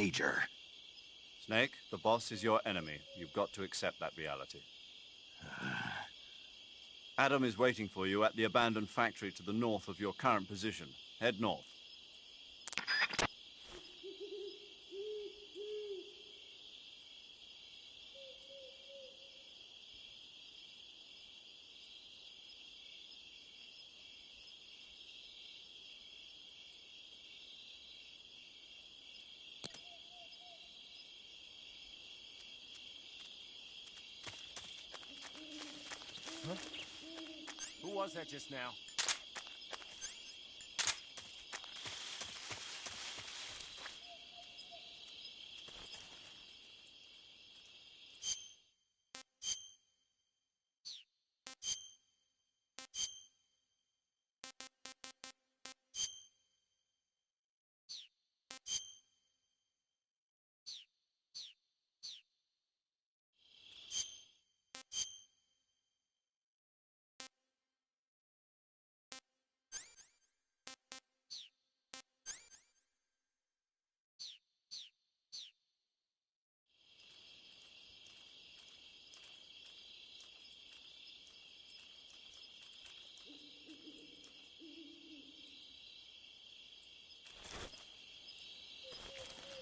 Major. Snake, the boss is your enemy. You've got to accept that reality. Adam is waiting for you at the abandoned factory to the north of your current position. Head north. Huh? Who was that just now?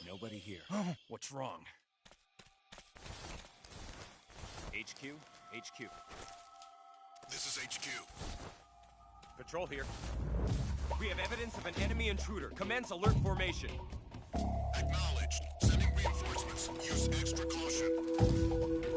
Nobody here. What's wrong? HQ? HQ. This is HQ. Patrol here. We have evidence of an enemy intruder. Commence alert formation. Acknowledged. Sending reinforcements. Use extra caution.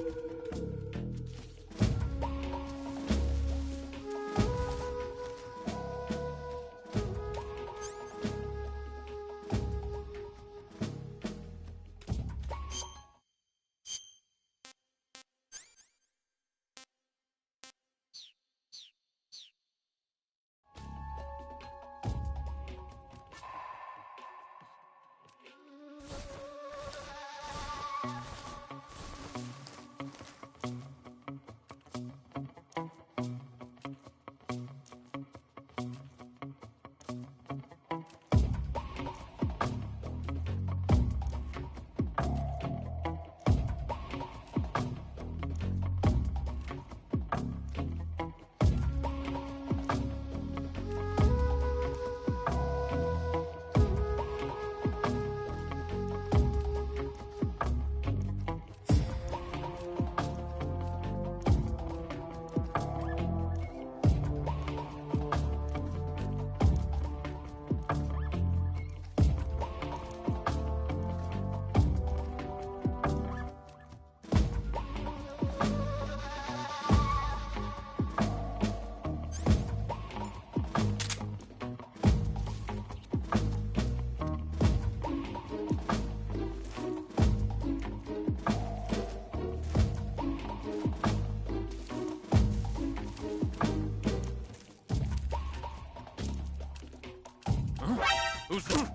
Who's this?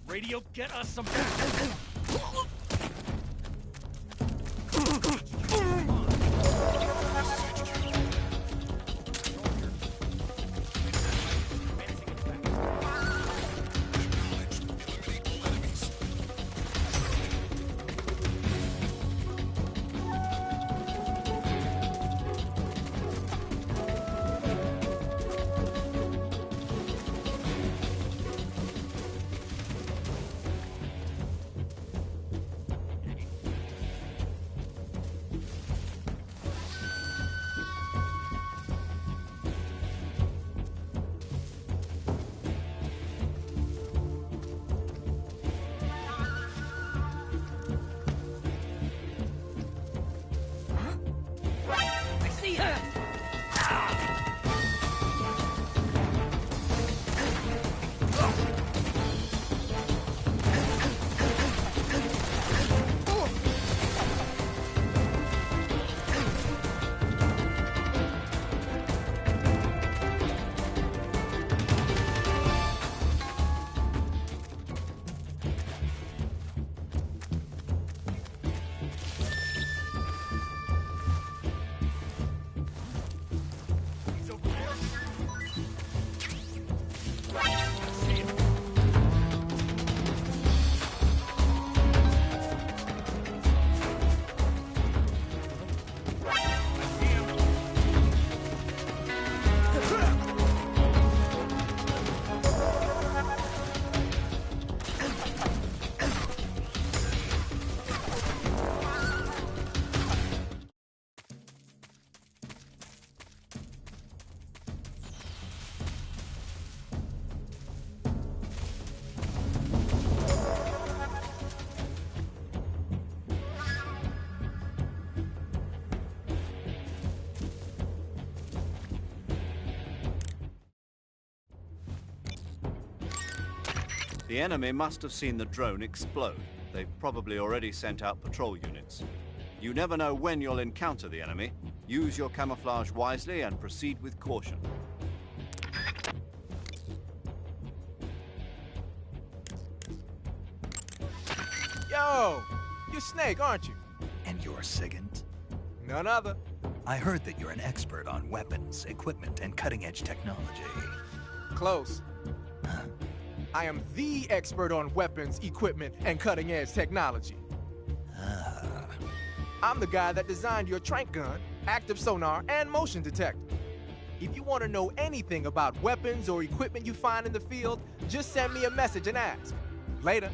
Radio, get us some backup! The enemy must have seen the drone explode. They've probably already sent out patrol units. You never know when you'll encounter the enemy. Use your camouflage wisely and proceed with caution. Yo! You're Snake, aren't you? And you're Sigint? None other. I heard that you're an expert on weapons, equipment, and cutting-edge technology. Close. I am the expert on weapons, equipment, and cutting-edge technology. I'm the guy that designed your trank gun, active sonar, and motion detector. If you want to know anything about weapons or equipment you find in the field, just send me a message and ask. Later.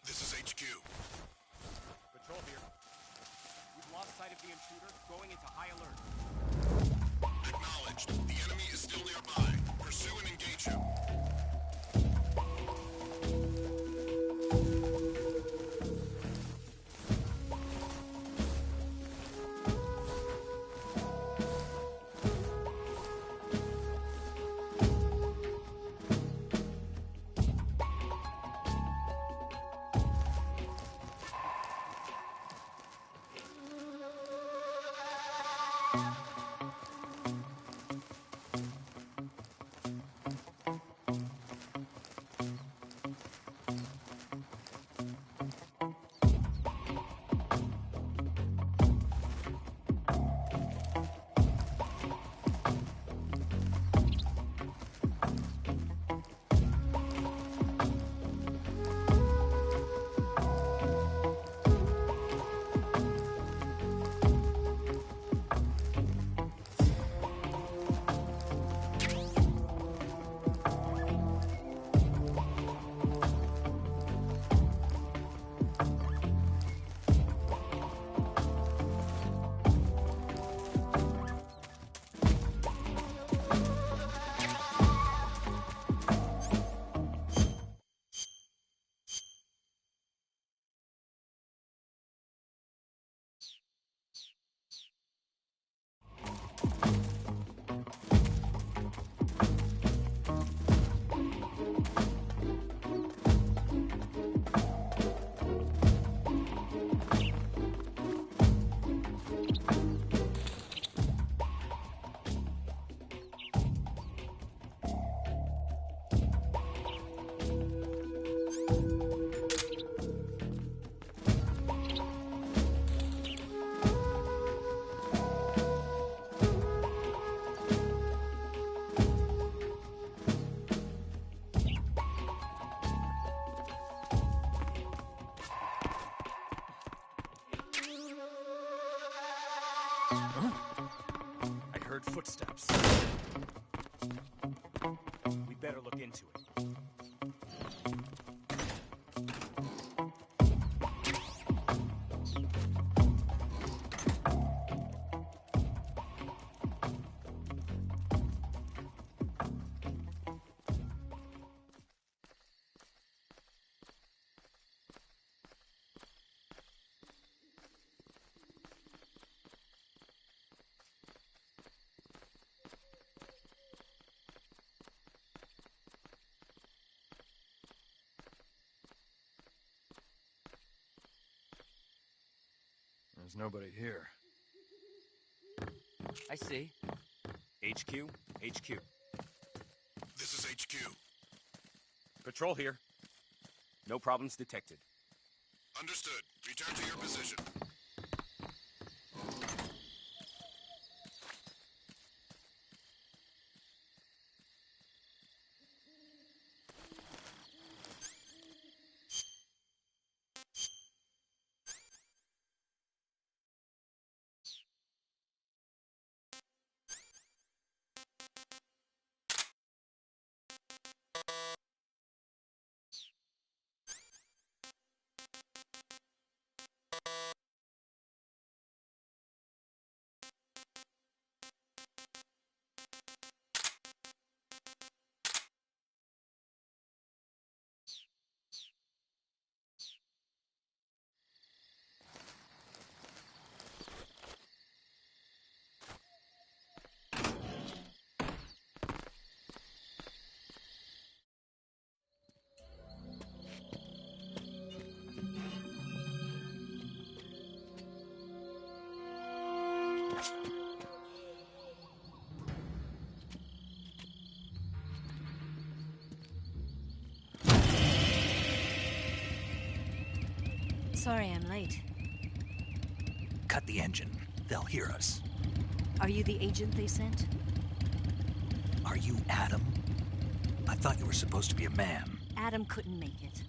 This is HQ. Patrol here. We've lost sight of the intruder, going into high alert. Acknowledged. The enemy is still nearby. Pursue and engage him. I heard footsteps. We better look into it. There's nobody here. I see. HQ, HQ. This is HQ. Patrol here. No problems detected. Understood. Return to your position. Sorry I'm late. Cut the engine. They'll hear us. Are you the agent they sent? Are you Adam? I thought you were supposed to be a man. Adam couldn't make it.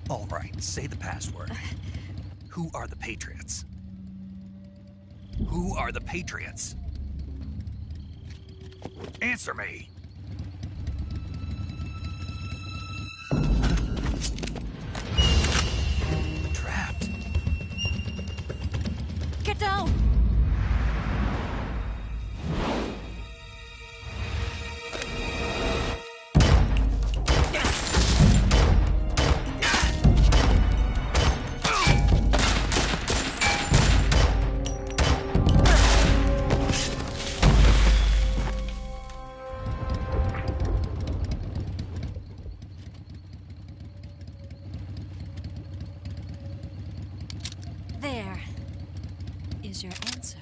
All right, say the password. Who are the Patriots? Who are the Patriots? Answer me! Trapped. Get down! There is your answer.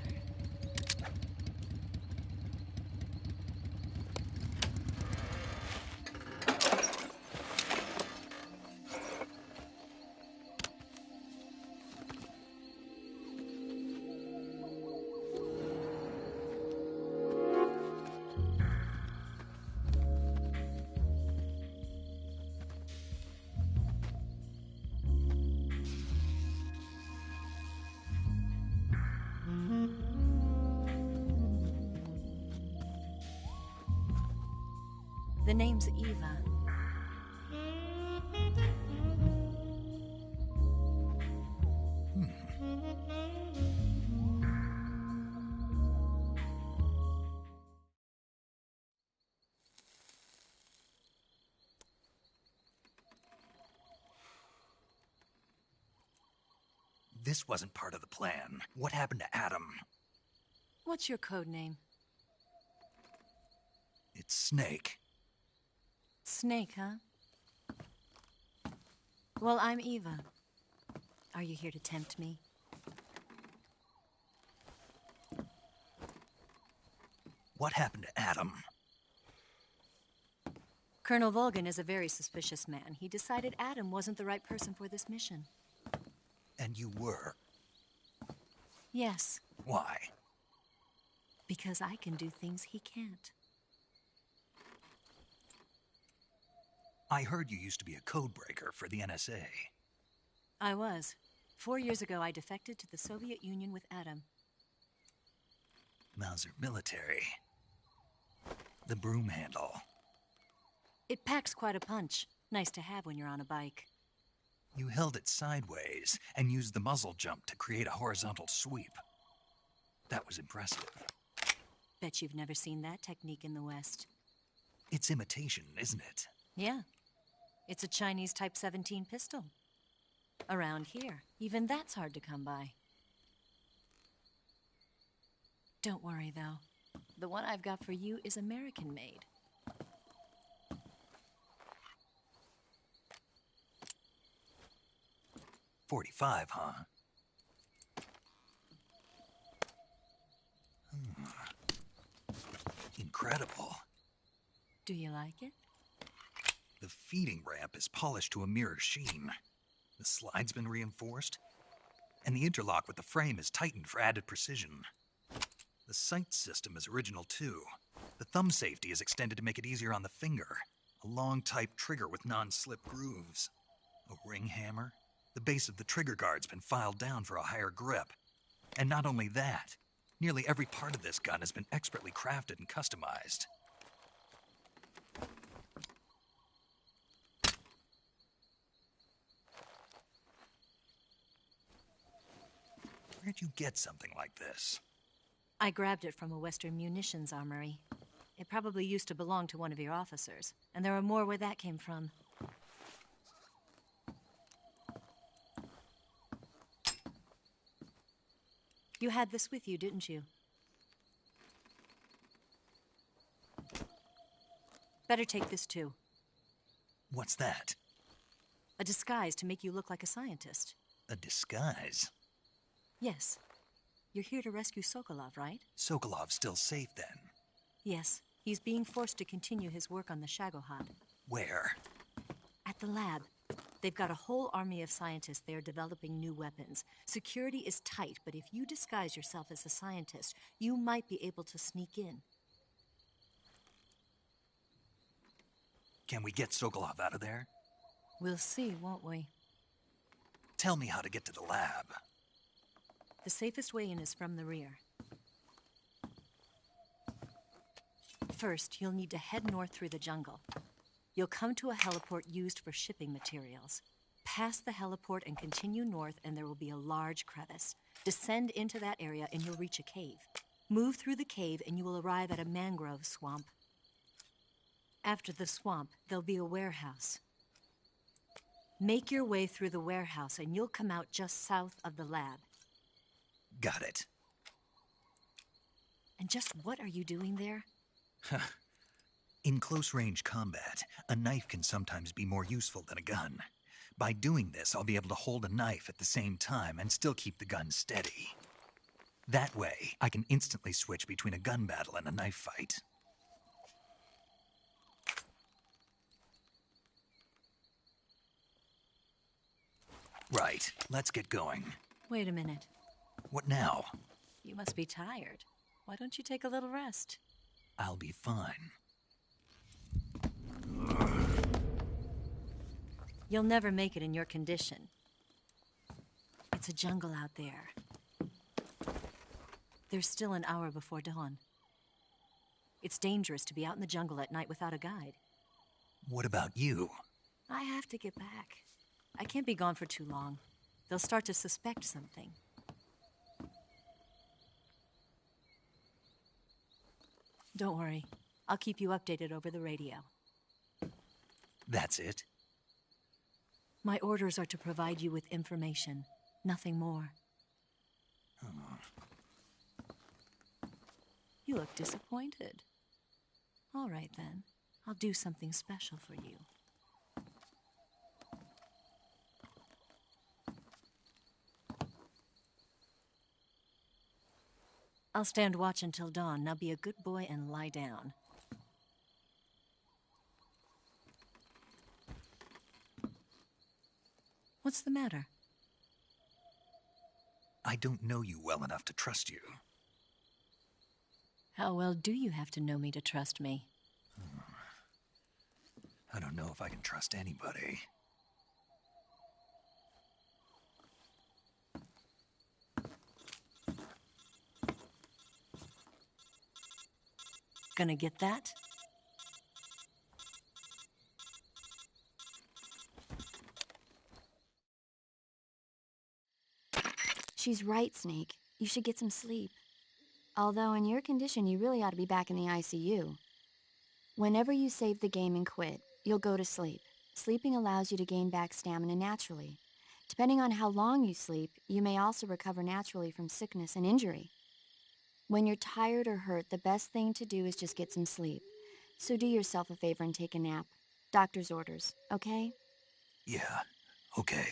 The name's Eva. This wasn't part of the plan. What happened to Adam? What's your code name? It's Snake. Snake, huh? Well, I'm Eva. Are you here to tempt me? What happened to Adam? Colonel Volgin is a very suspicious man. He decided Adam wasn't the right person for this mission. And you were. Yes, Why? because I can do things he can't. I heard you used to be a codebreaker for the NSA. I was. 4 years ago, I defected to the Soviet Union with Adam. Mauser military. The broom handle. It packs quite a punch. Nice to have when you're on a bike. You held it sideways and used the muzzle jump to create a horizontal sweep. That was impressive. Bet you've never seen that technique in the West. It's imitation, isn't it? Yeah. It's a Chinese Type 17 pistol. Around here, even that's hard to come by. Don't worry, though. The one I've got for you is American-made. .45, huh? incredible. Do you like it? The feeding ramp is polished to a mirror sheen. The slide's been reinforced, and the interlock with the frame is tightened for added precision. The sight system is original too. The thumb safety is extended to make it easier on the finger. A long type trigger with non-slip grooves. A ring hammer. The base of the trigger guard's been filed down for a higher grip. And not only that, nearly every part of this gun has been expertly crafted and customized. Where'd you get something like this? I grabbed it from a Western munitions armory. It probably used to belong to one of your officers, and there are more where that came from. You had this with you, didn't you? Better take this too. What's that? A disguise to make you look like a scientist. A disguise? Yes. You're here to rescue Sokolov, right? Sokolov's still safe then? Yes. He's being forced to continue his work on the Shagohod. Where? At the lab. They've got a whole army of scientists there developing new weapons. Security is tight, but if you disguise yourself as a scientist, you might be able to sneak in. Can we get Sokolov out of there? We'll see, won't we? Tell me how to get to the lab. The safest way in is from the rear. First, you'll need to head north through the jungle. You'll come to a heliport used for shipping materials. Pass the heliport and continue north, and there will be a large crevice. Descend into that area, and you'll reach a cave. Move through the cave, and you will arrive at a mangrove swamp. After the swamp, there'll be a warehouse. Make your way through the warehouse, and you'll come out just south of the lab. Got it. And just what are you doing there? In close-range combat, a knife can sometimes be more useful than a gun. By doing this, I'll be able to hold a knife at the same time and still keep the gun steady. That way, I can instantly switch between a gun battle and a knife fight. Right, let's get going. Wait a minute. What now? You must be tired. Why don't you take a little rest? I'll be fine. You'll never make it in your condition. It's a jungle out there. There's still an hour before dawn. It's dangerous to be out in the jungle at night without a guide. What about you? I have to get back. I can't be gone for too long. They'll start to suspect something. Don't worry. I'll keep you updated over the radio. That's it? My orders are to provide you with information, nothing more. You look disappointed. All right, then. I'll do something special for you. I'll stand watch until dawn. Now be a good boy and lie down. What's the matter? I don't know you well enough to trust you. How well do you have to know me to trust me? I don't know if I can trust anybody. Gonna get that? She's right, Snake. You should get some sleep. Although in your condition, you really ought to be back in the ICU. Whenever you save the game and quit, you'll go to sleep. Sleeping allows you to gain back stamina naturally. Depending on how long you sleep, you may also recover naturally from sickness and injury. When you're tired or hurt, the best thing to do is just get some sleep. So do yourself a favor and take a nap. Doctor's orders, okay? Yeah, okay.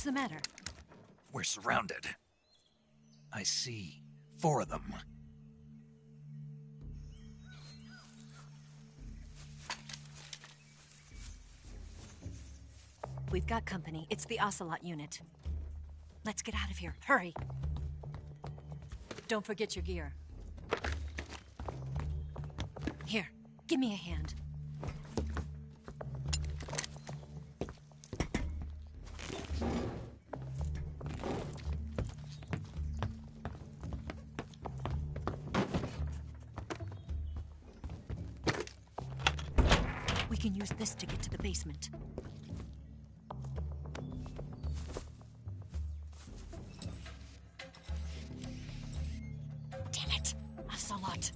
the matter? We're surrounded. I see 4 of them. We've got company. It's the Ocelot unit. Let's get out of here. Hurry! Don't forget your gear. Here, give me a hand. We can use this to get to the basement. Damn it! Ocelot.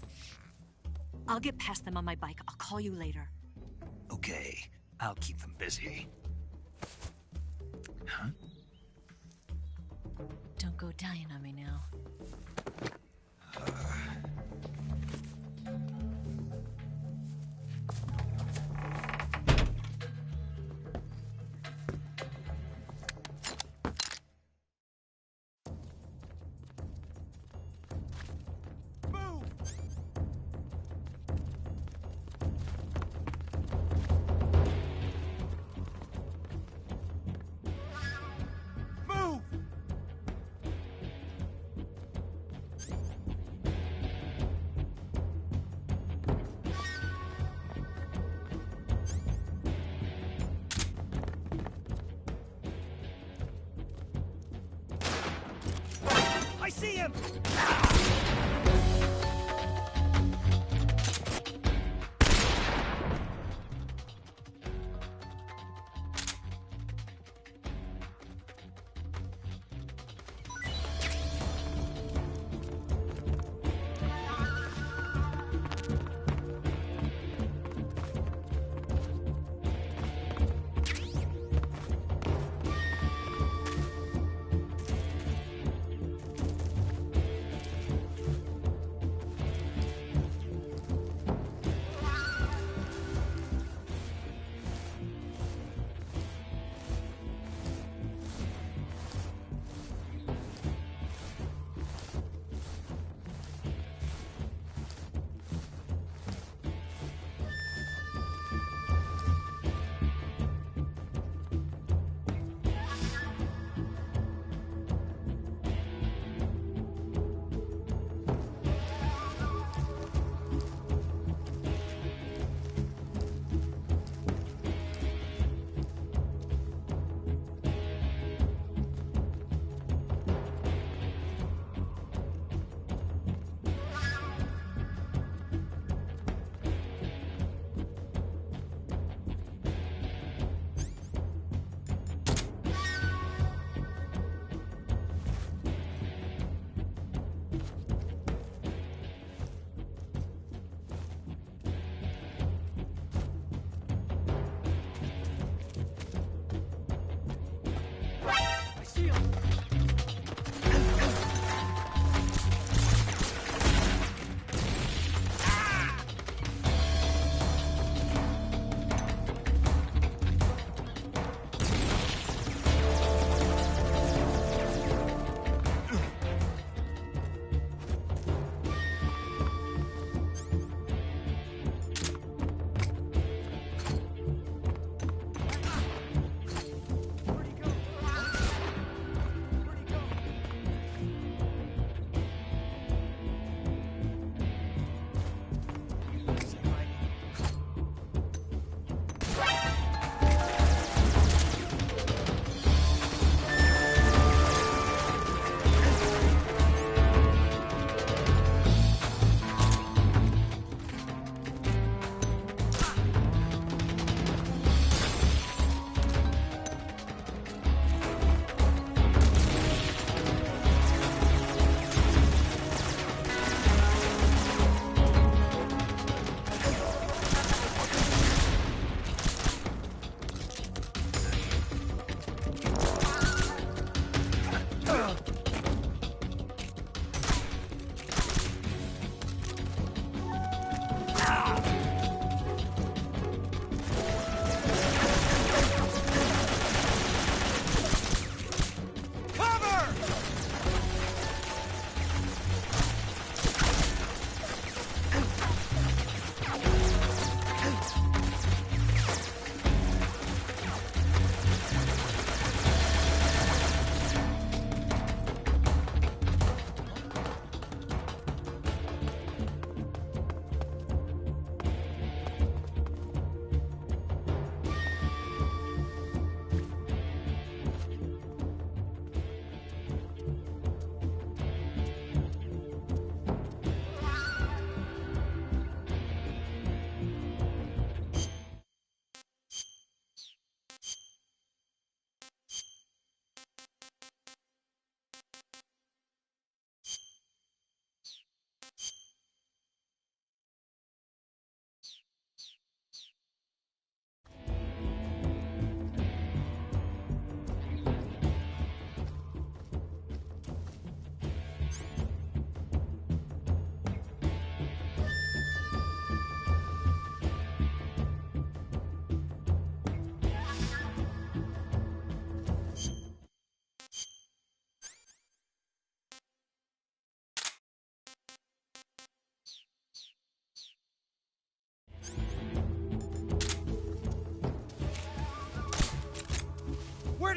I'll get past them on my bike. I'll call you later. Okay, I'll keep them busy. Huh? Don't go dying on me now. I see him!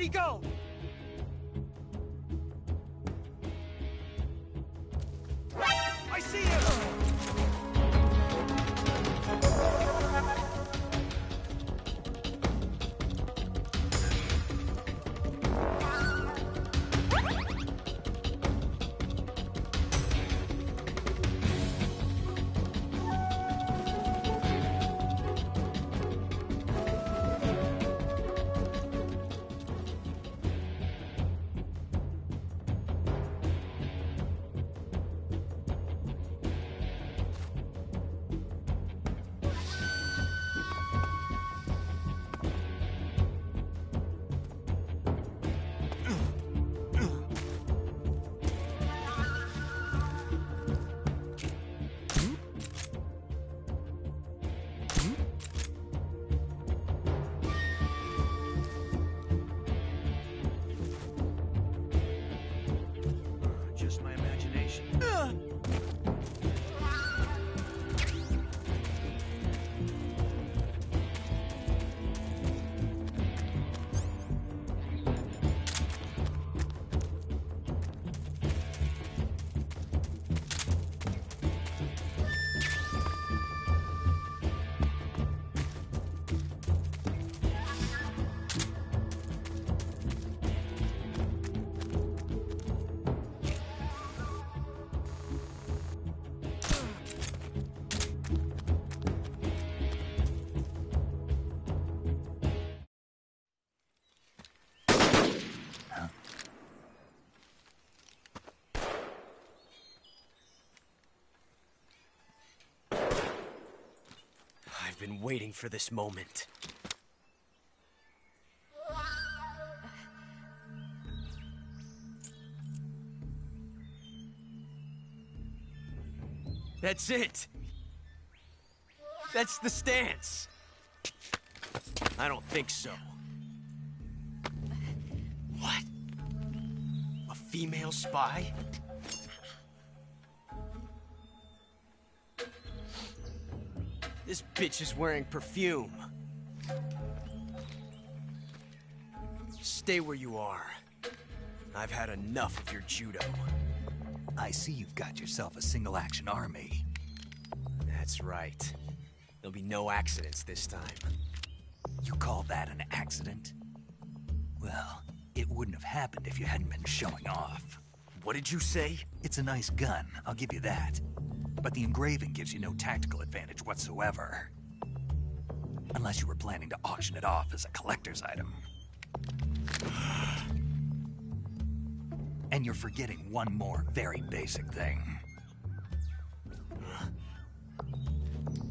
Where'd he go? I see him! Just my imagination. I've been waiting for this moment. That's it! That's the stance! I don't think so. What? A female spy? This bitch is wearing perfume. Stay where you are. I've had enough of your judo. I see you've got yourself a single-action army. That's right. There'll be no accidents this time. You call that an accident? Well, it wouldn't have happened if you hadn't been showing off. What did you say? It's a nice gun, I'll give you that. But the engraving gives you no tactical advantage whatsoever. Unless you were planning to auction it off as a collector's item. And you're forgetting one more very basic thing.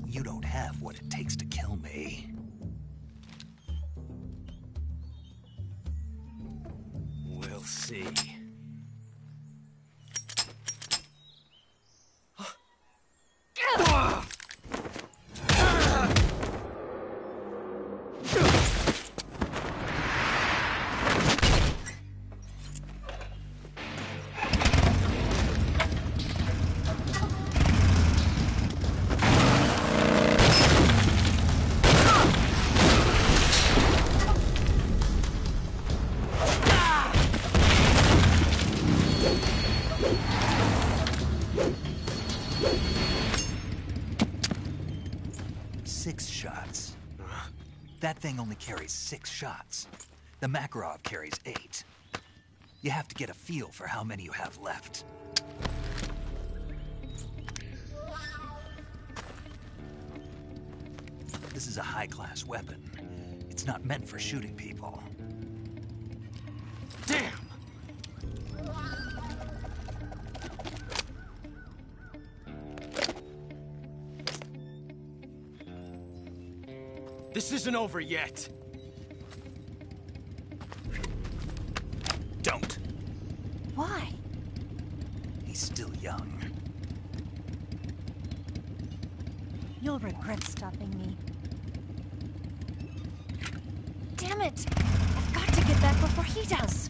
You don't have what it takes to kill me. We'll see. That thing only carries 6 shots. The Makarov carries 8. You have to get a feel for how many you have left. This is a high-class weapon. It's not meant for shooting people. Damn! This isn't over yet. Don't. Why? He's still young. You'll regret stopping me. Damn it! I've got to get back before he does.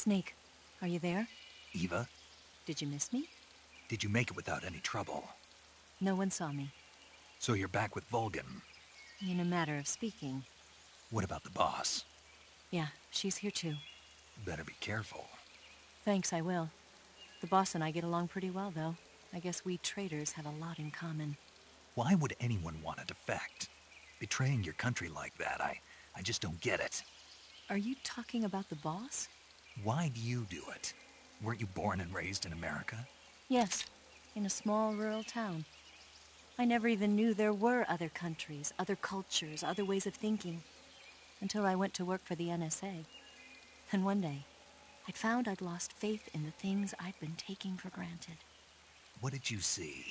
Snake, are you there? Eva, Did you miss me? did you make it without any trouble? No one saw me. So you're back with Vulcan. In a matter of speaking. What about the boss? Yeah, she's here too. Better be careful. Thanks, I will. The boss and I get along pretty well, though. I guess we traitors have a lot in common. Why would anyone want to defect? Betraying your country like that, I just don't get it. Are you talking about the boss? Why do you do it? Weren't you born and raised in America? Yes, in a small rural town. I never even knew there were other countries, other cultures, other ways of thinking, until I went to work for the NSA. And one day, I'd found I'd lost faith in the things I'd been taking for granted. What did you see?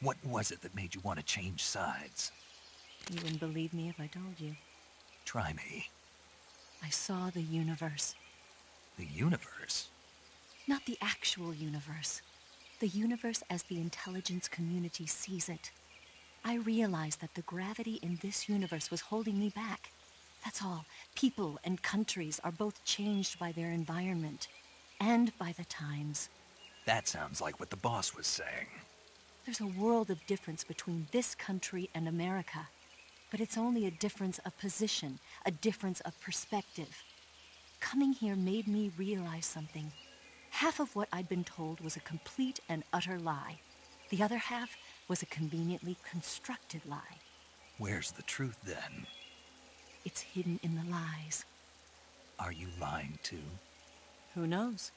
What was it that made you want to change sides? You wouldn't believe me if I told you. Try me. I saw the universe. The universe? Not the actual universe. The universe as the intelligence community sees it. I realized that the gravity in this universe was holding me back. That's all. People and countries are both changed by their environment and by the times. That sounds like what the boss was saying. There's a world of difference between this country and America. But it's only a difference of position, a difference of perspective. Coming here made me realize something. Half of what I'd been told was a complete and utter lie. The other half was a conveniently constructed lie. Where's the truth, then? It's hidden in the lies. Are you lying, too? Who knows?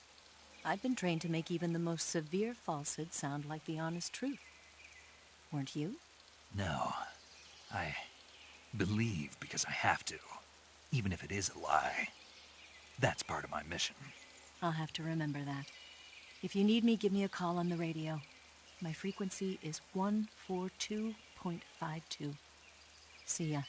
I've been trained to make even the most severe falsehood sound like the honest truth. Weren't you? No. I believe because I have to, even if it is a lie. That's part of my mission. I'll have to remember that. If you need me, give me a call on the radio. My frequency is 142.52. See ya.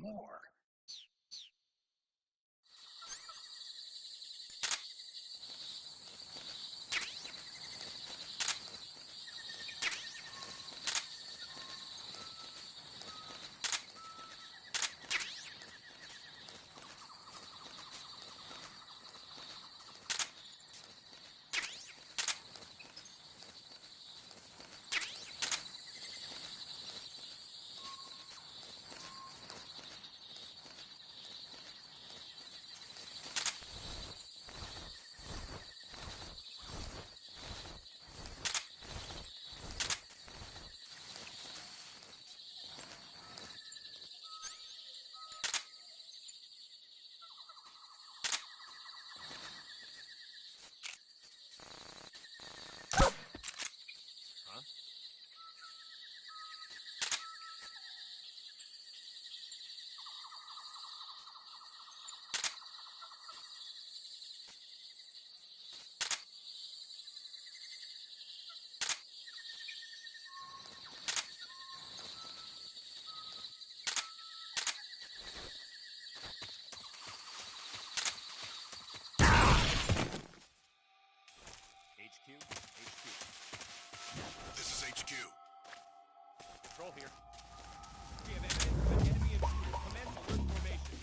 more. HQ, HQ. This is HQ. Patrol here. We have evidence of an enemy intruder. Commence alert formation.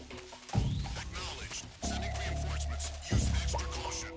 Acknowledged. Sending reinforcements. Use extra caution.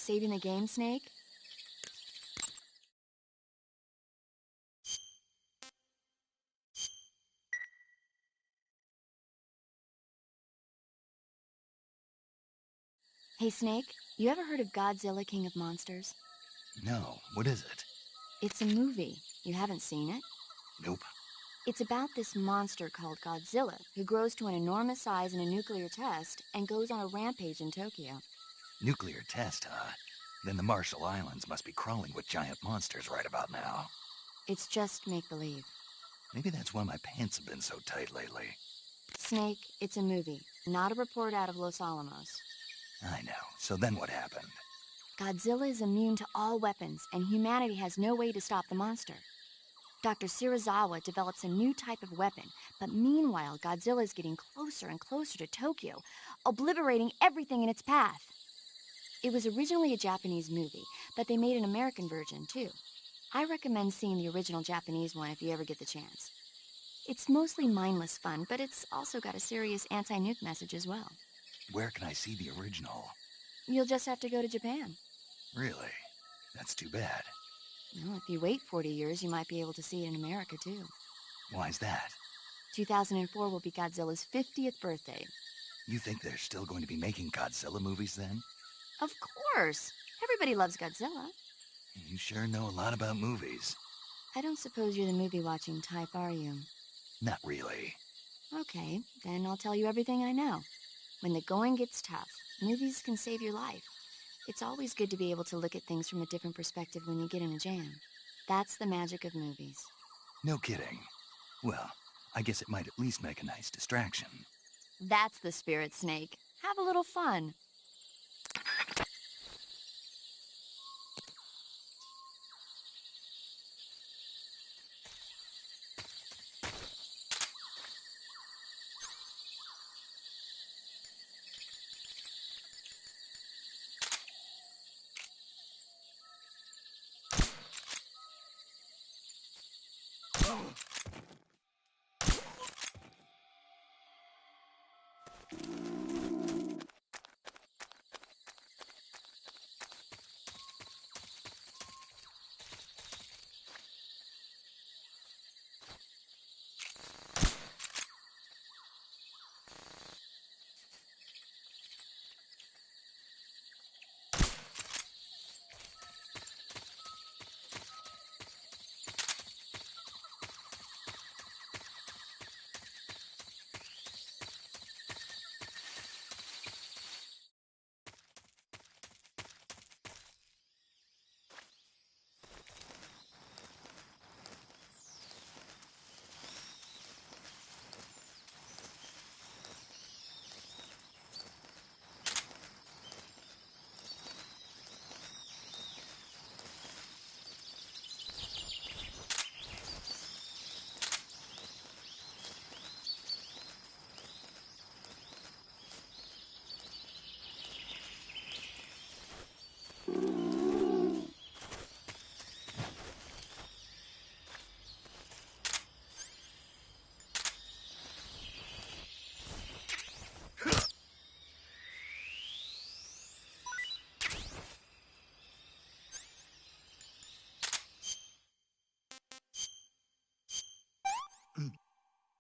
saving the game, Snake? Hey, Snake, you ever heard of Godzilla King of Monsters? No, what is it? It's a movie. You haven't seen it? Nope. It's about this monster called Godzilla, who grows to an enormous size in a nuclear test and goes on a rampage in Tokyo. Nuclear test, huh? Then the Marshall Islands must be crawling with giant monsters right about now. It's just make-believe. Maybe that's why my pants have been so tight lately. Snake, it's a movie, not a report out of Los Alamos. I know. So then what happened? Godzilla is immune to all weapons, and humanity has no way to stop the monster. Dr. Shirazawa develops a new type of weapon, but meanwhile, Godzilla is getting closer and closer to Tokyo, obliterating everything in its path. It was originally a Japanese movie, but they made an American version, too. I recommend seeing the original Japanese one if you ever get the chance. It's mostly mindless fun, but it's also got a serious anti-nuke message as well. Where can I see the original? You'll just have to go to Japan. Really? That's too bad. Well, if you wait 40 years, you might be able to see it in America, too. Why's that? 2004 will be Godzilla's 50th birthday. You think they're still going to be making Godzilla movies then? Of course! Everybody loves Godzilla. You sure know a lot about movies. I don't suppose you're the movie-watching type, are you? Not really. Okay, then I'll tell you everything I know. When the going gets tough, movies can save your life. It's always good to be able to look at things from a different perspective when you get in a jam. That's the magic of movies. No kidding. Well, I guess it might at least make a nice distraction. That's the spirit, Snake. Have a little fun.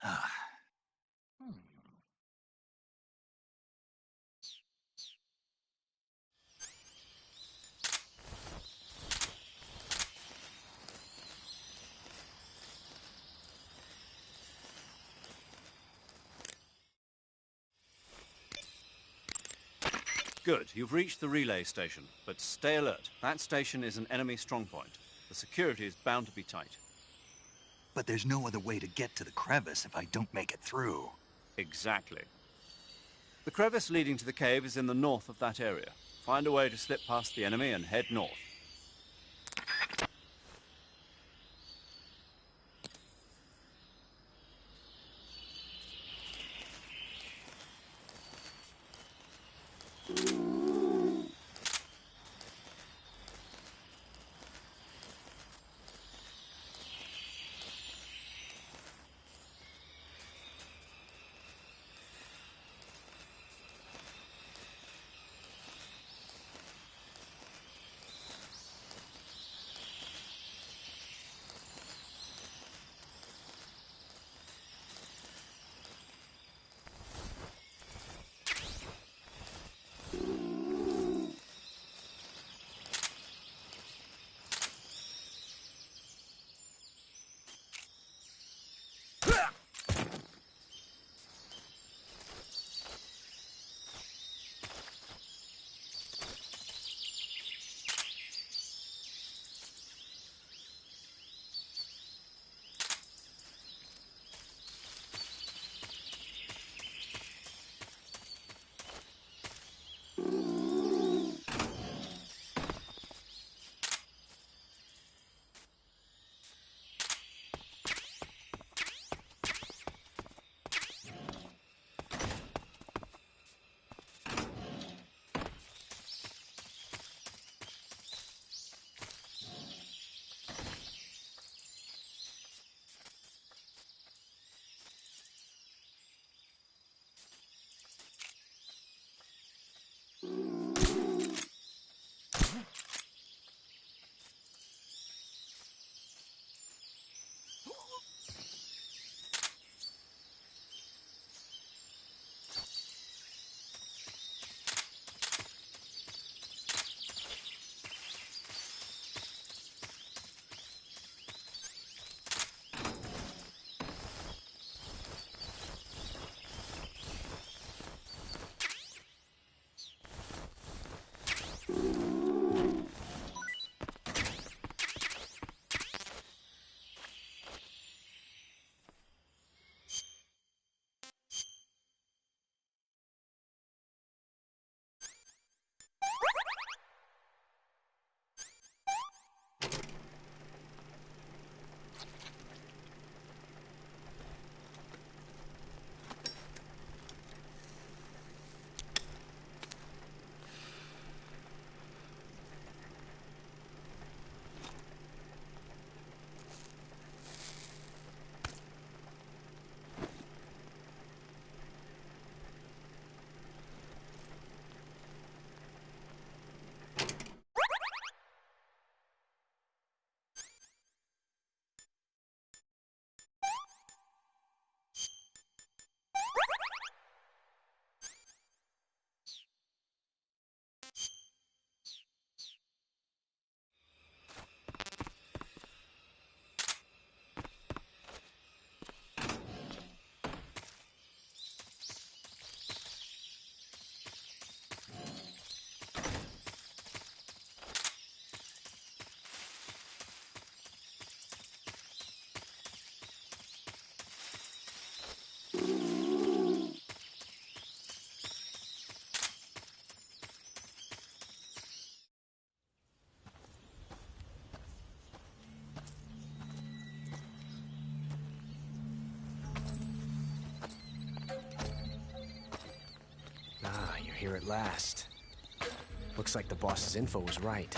Ah. Good, you've reached the relay station, but stay alert. That station is an enemy strongpoint. The security is bound to be tight. But there's no other way to get to the crevice if I don't make it through. Exactly. The crevice leading to the cave is in the north of that area. Find a way to slip past the enemy and head north. You're here at last. Looks like the boss's info was right.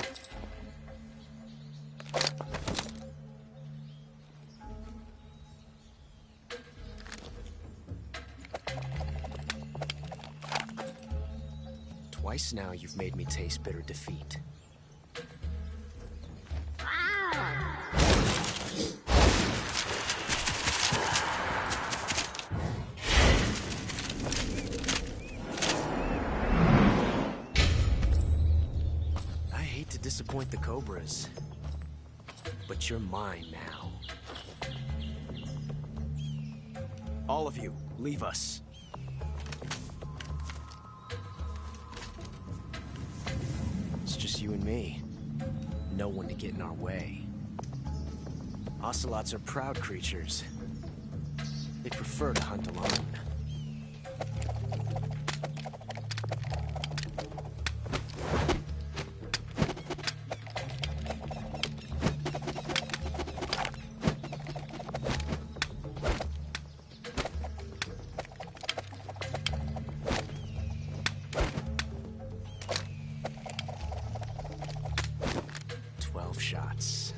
Twice now you've made me taste bitter defeat. I hate to disappoint the Cobras, but you're mine now. All of you, leave us. It's just you and me. No one to get in our way. Ocelots are proud creatures. They prefer to hunt alone. Shots.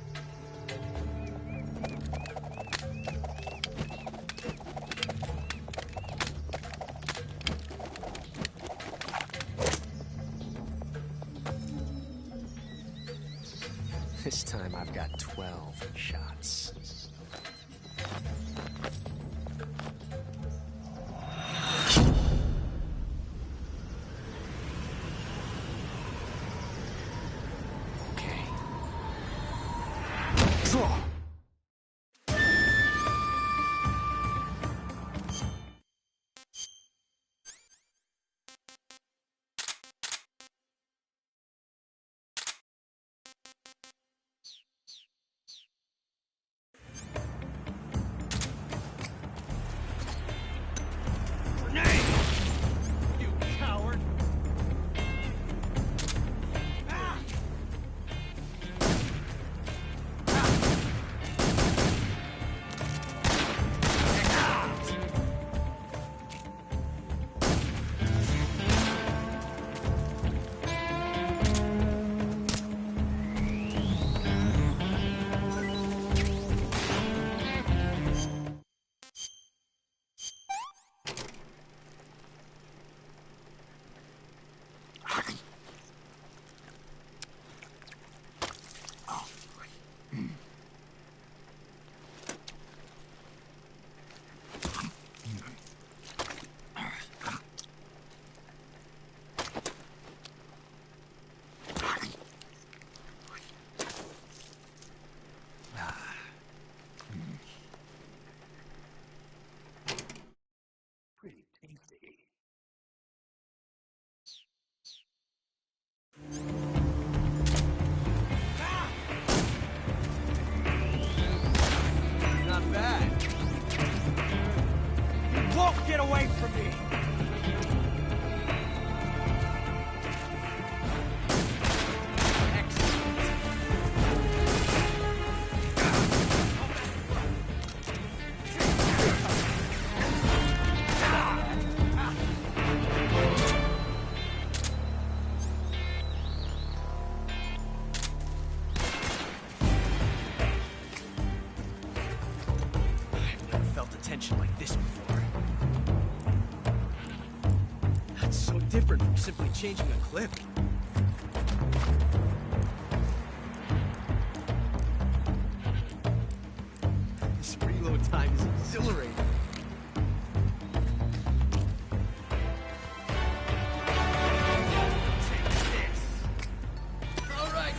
This time I've got 12 shots. Pretty tasty. Not bad. You won't get away from me! Tension like this before. That's so different from simply changing a clip. This reload time is exhilarating. Take this. All right.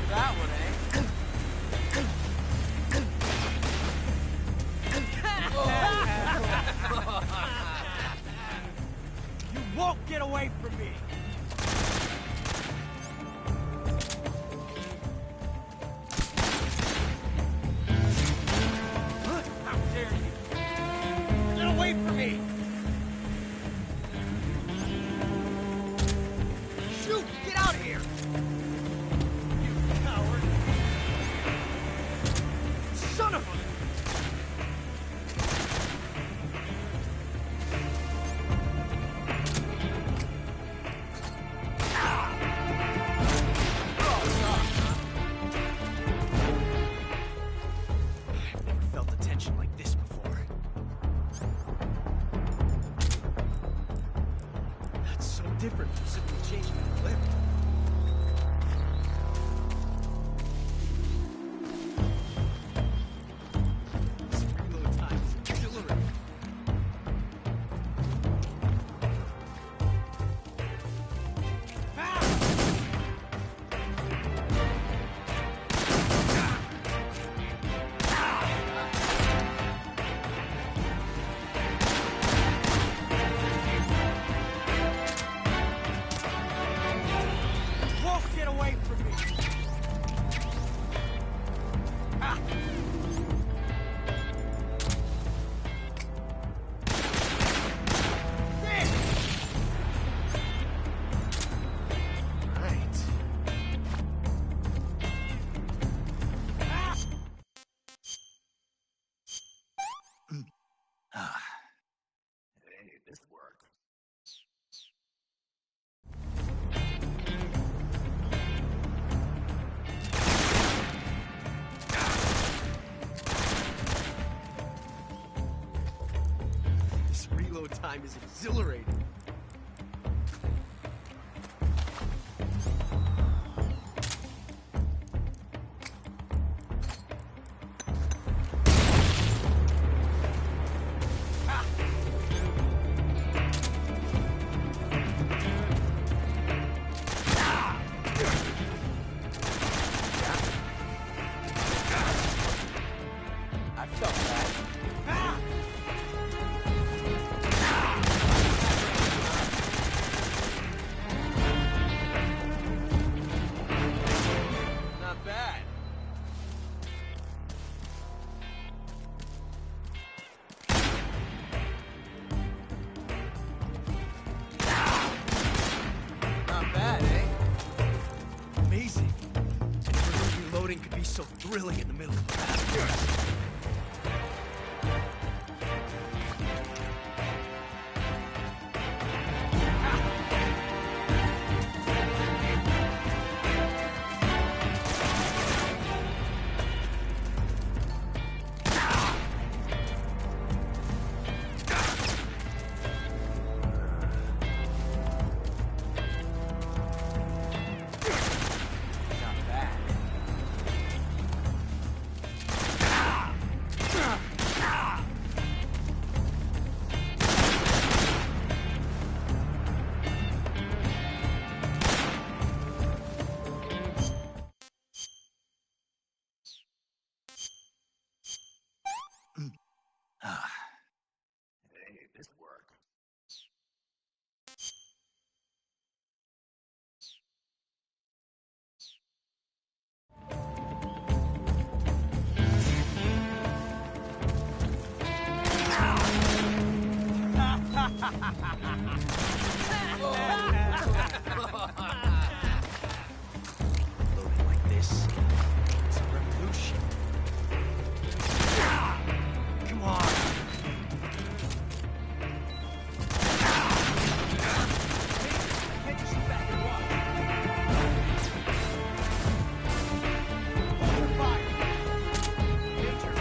That one, eh? You won't get away from me! different from simply changing a clip. This reload time is exhilarating. Wolf, get away from me! Ah! Right. Ah. Hey, this worked. This reload time is exhilarating. I felt that. Not bad. Not bad, eh? Amazing. Never knew reloading could be so thrilling in the middle of a battle. Not bad. Ah. Hey, this worked. Loading like this, it's a revolution. Come on. Take yourself back and walk. Hold your fire. Danger.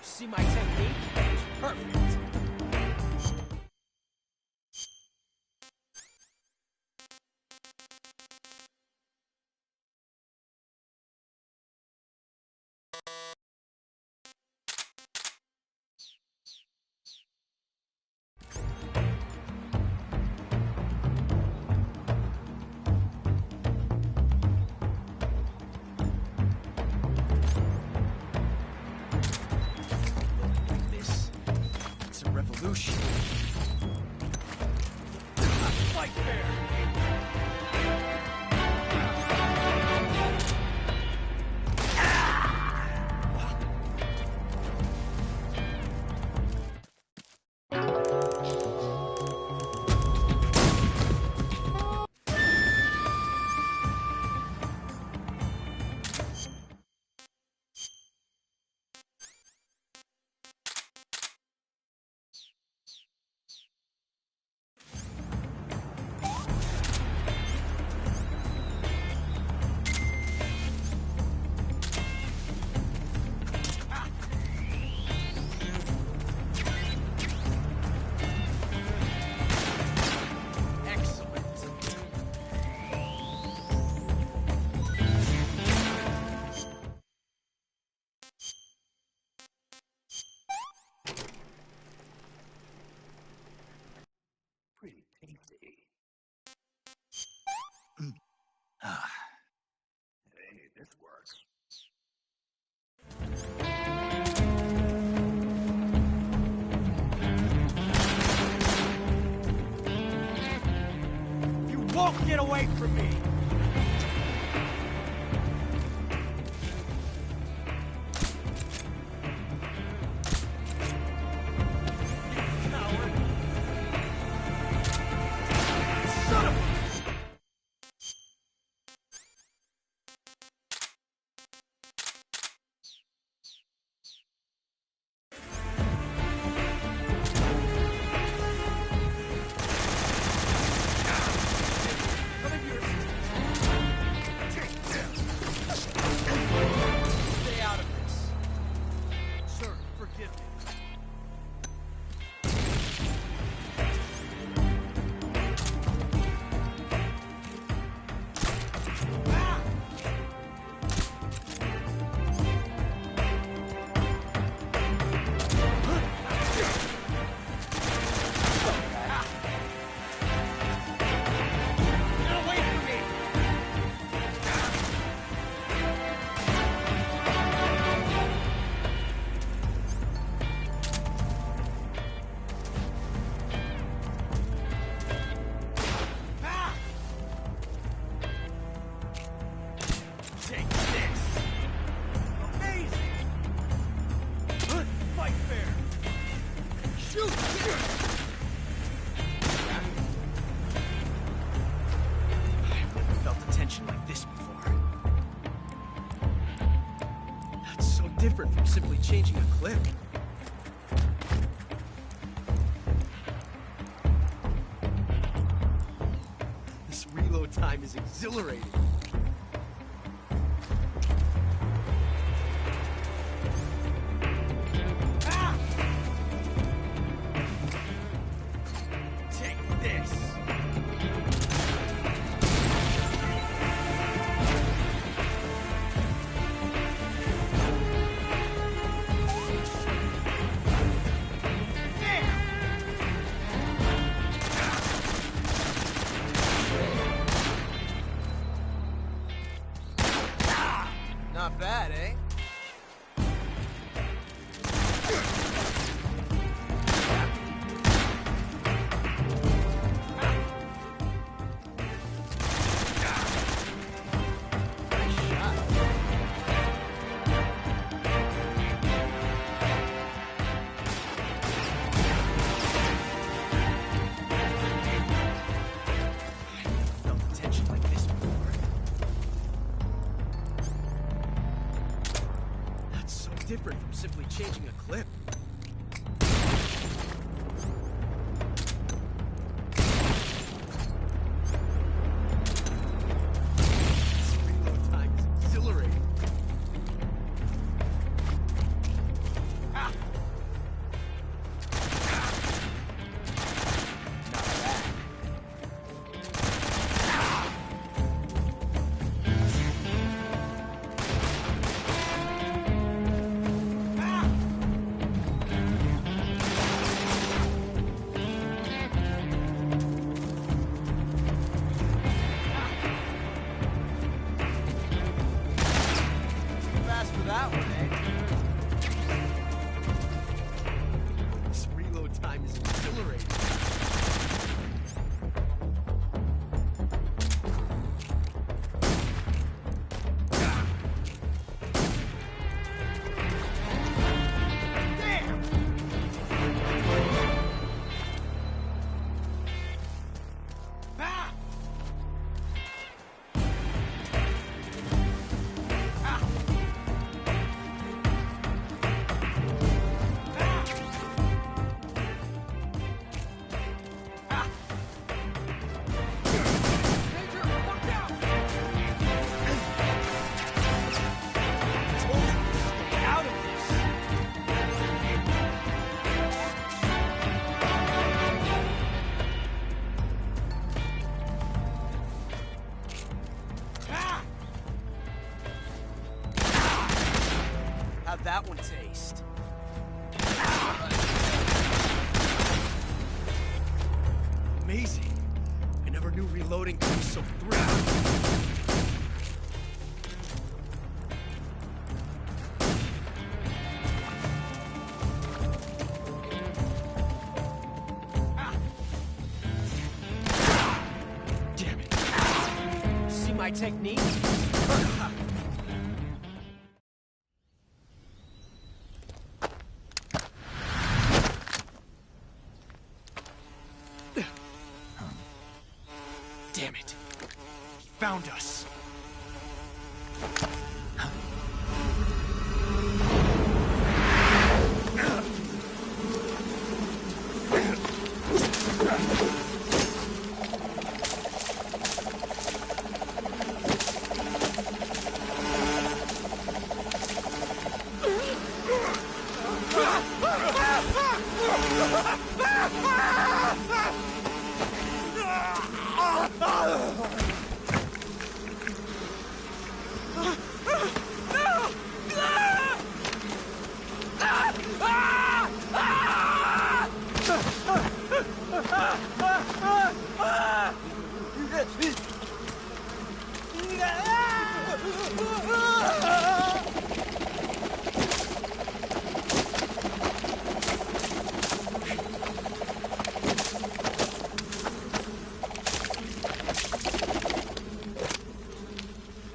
See my technique? It's perfect. Loading like this, it's a revolution. Fight fair! Get away from me! Coward! Son of a... Come in here. Stay out of this. Sir, forgive me. Ah! Get away from me! Ah! Take this! Amazing! Fight fair! Shoot! I've never felt a tension like this before. That's so different from simply changing a clip. This reload time is exhilarating. Ah! Take this! Not bad, eh? Nice shot. I've never felt a tension like this before. That's so different from simply changing a clip. This reload time is exhilarating. Ah! Not bad. Ah! Too fast for that one, eh? This reload time is exhilarating. Damn! Ah! Ah! Ah! Ah! Danger! Watch out! Told you to stay out of this. Ah! How'd that one taste? Amazing. I never knew reloading could be so thrilling. Ah! Damn it. my technique? Damn it. He found us.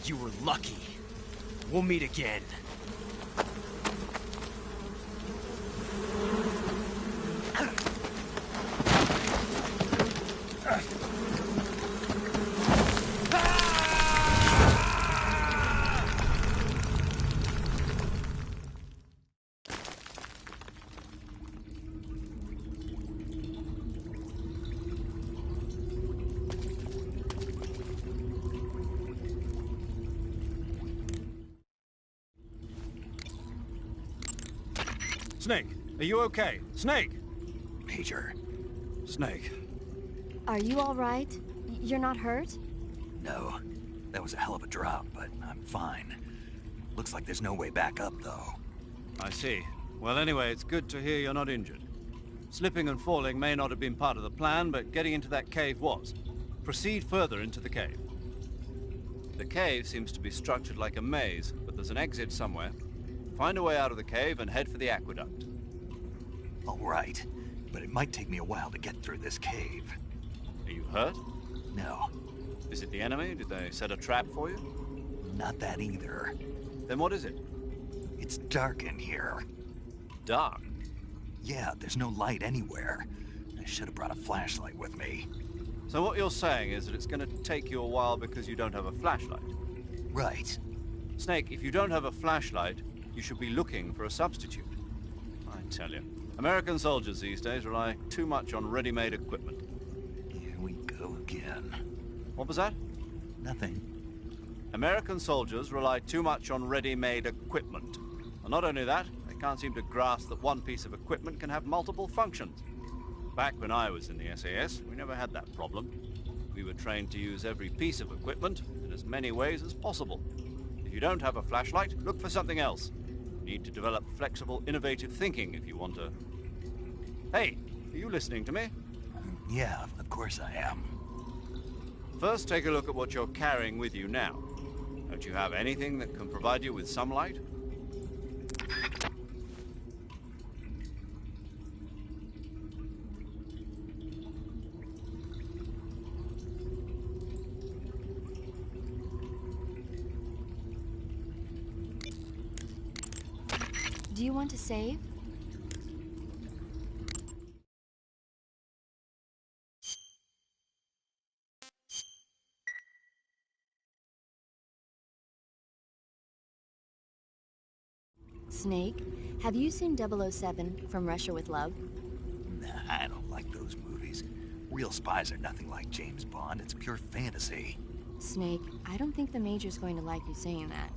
You were lucky. We'll meet again. Snake, are you okay? Snake! Major. Snake. Are you all right? You're not hurt? No. That was a hell of a drop, but I'm fine. Looks like there's no way back up, though. I see. Well, anyway, it's good to hear you're not injured. Slipping and falling may not have been part of the plan, but getting into that cave was. Proceed further into the cave. The cave seems to be structured like a maze, but there's an exit somewhere. Find a way out of the cave and head for the aqueduct. All right, but it might take me a while to get through this cave. Are you hurt? No, Is it the enemy? Did they set a trap for you? not that either. Then what is it? It's dark in here. Dark. Yeah, there's no light anywhere. I should have brought a flashlight with me. So what you're saying is that it's going to take you a while because you don't have a flashlight. Right. Snake, if you don't have a flashlight, you should be looking for a substitute. I tell you, American soldiers these days rely too much on ready-made equipment. Here we go again. What was that? Nothing. American soldiers rely too much on ready-made equipment. And not only that, they can't seem to grasp that one piece of equipment can have multiple functions. Back when I was in the SAS, we never had that problem. We were trained to use every piece of equipment in as many ways as possible. If you don't have a flashlight, look for something else. You need to develop flexible, innovative thinking if you want to... Hey, are you listening to me? Yeah, of course I am. First, take a look at what you're carrying with you now. Don't you have anything that can provide you with some light? Do you want to save? Snake, have you seen 007 from Russia with Love? Nah, I don't like those movies. Real spies are nothing like James Bond. It's pure fantasy. Snake, I don't think the Major's going to like you saying that.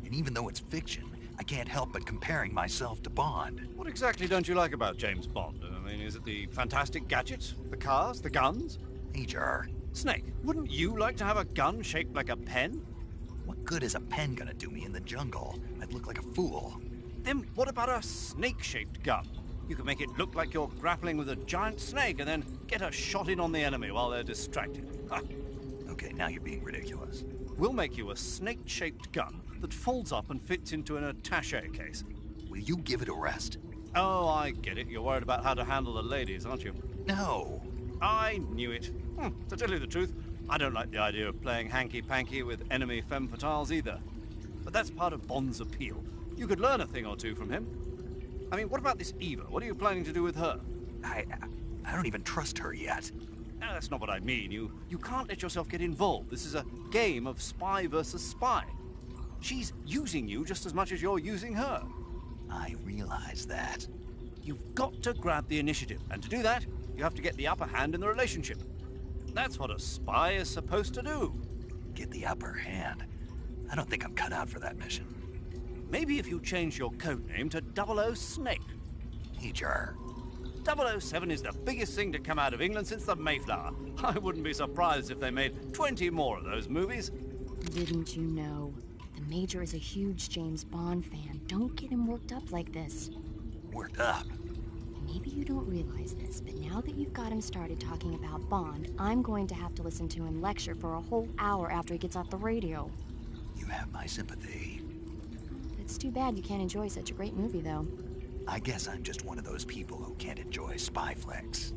And even though it's fiction, I can't help but comparing myself to Bond. What exactly don't you like about James Bond? I mean, is it the fantastic gadgets? The cars? The guns? Major, Snake, wouldn't you like to have a gun shaped like a pen? what good is a pen gonna do me in the jungle? I'd look like a fool. Then what about a snake-shaped gun? You could make it look like you're grappling with a giant snake and then get a shot in on the enemy while they're distracted. Ha! Okay, now you're being ridiculous. We'll make you a snake-shaped gun that folds up and fits into an attaché case. Will you give it a rest? Oh, I get it. You're worried about how to handle the ladies, aren't you? No. I knew it. To tell you the truth, I don't like the idea of playing hanky-panky with enemy femme fatales either. But that's part of Bond's appeal. You could learn a thing or two from him. I mean, what about this Eva? What are you planning to do with her? I don't even trust her yet. No, that's not what I mean. You can't let yourself get involved. This is a game of spy versus spy. She's using you just as much as you're using her. I realize that. You've got to grab the initiative, and to do that, you have to get the upper hand in the relationship. That's what a spy is supposed to do. Get the upper hand. I don't think I'm cut out for that mission. Maybe if you change your code name to 00 Snake. Teacher. 007 is the biggest thing to come out of England since the Mayflower. I wouldn't be surprised if they made 20 more of those movies. Didn't you know? The Major is a huge James Bond fan. Don't get him worked up like this. Worked up? Maybe you don't realize this, but now that you've got him started talking about Bond, I'm going to have to listen to him lecture for a whole hour after he gets off the radio. You have my sympathy. It's too bad you can't enjoy such a great movie, though. I guess I'm just one of those people who can't enjoy spy flicks.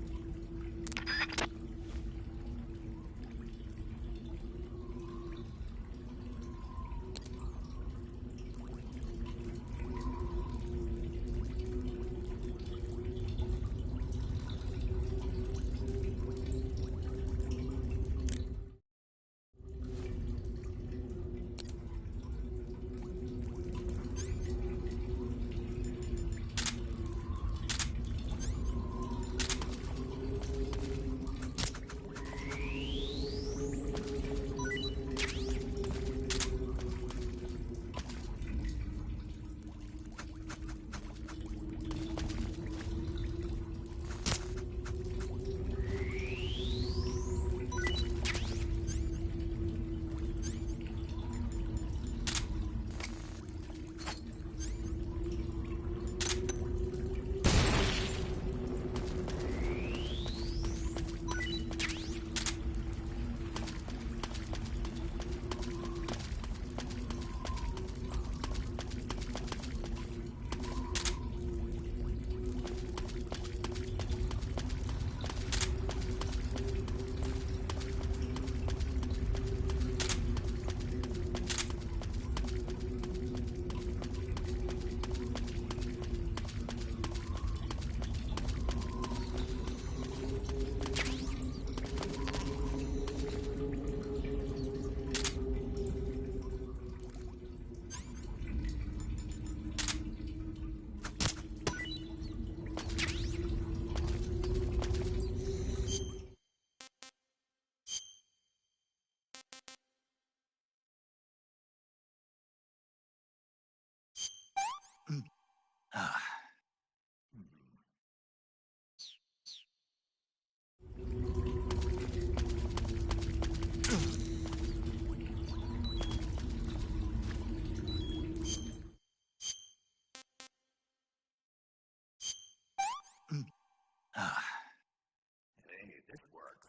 Hey, this works.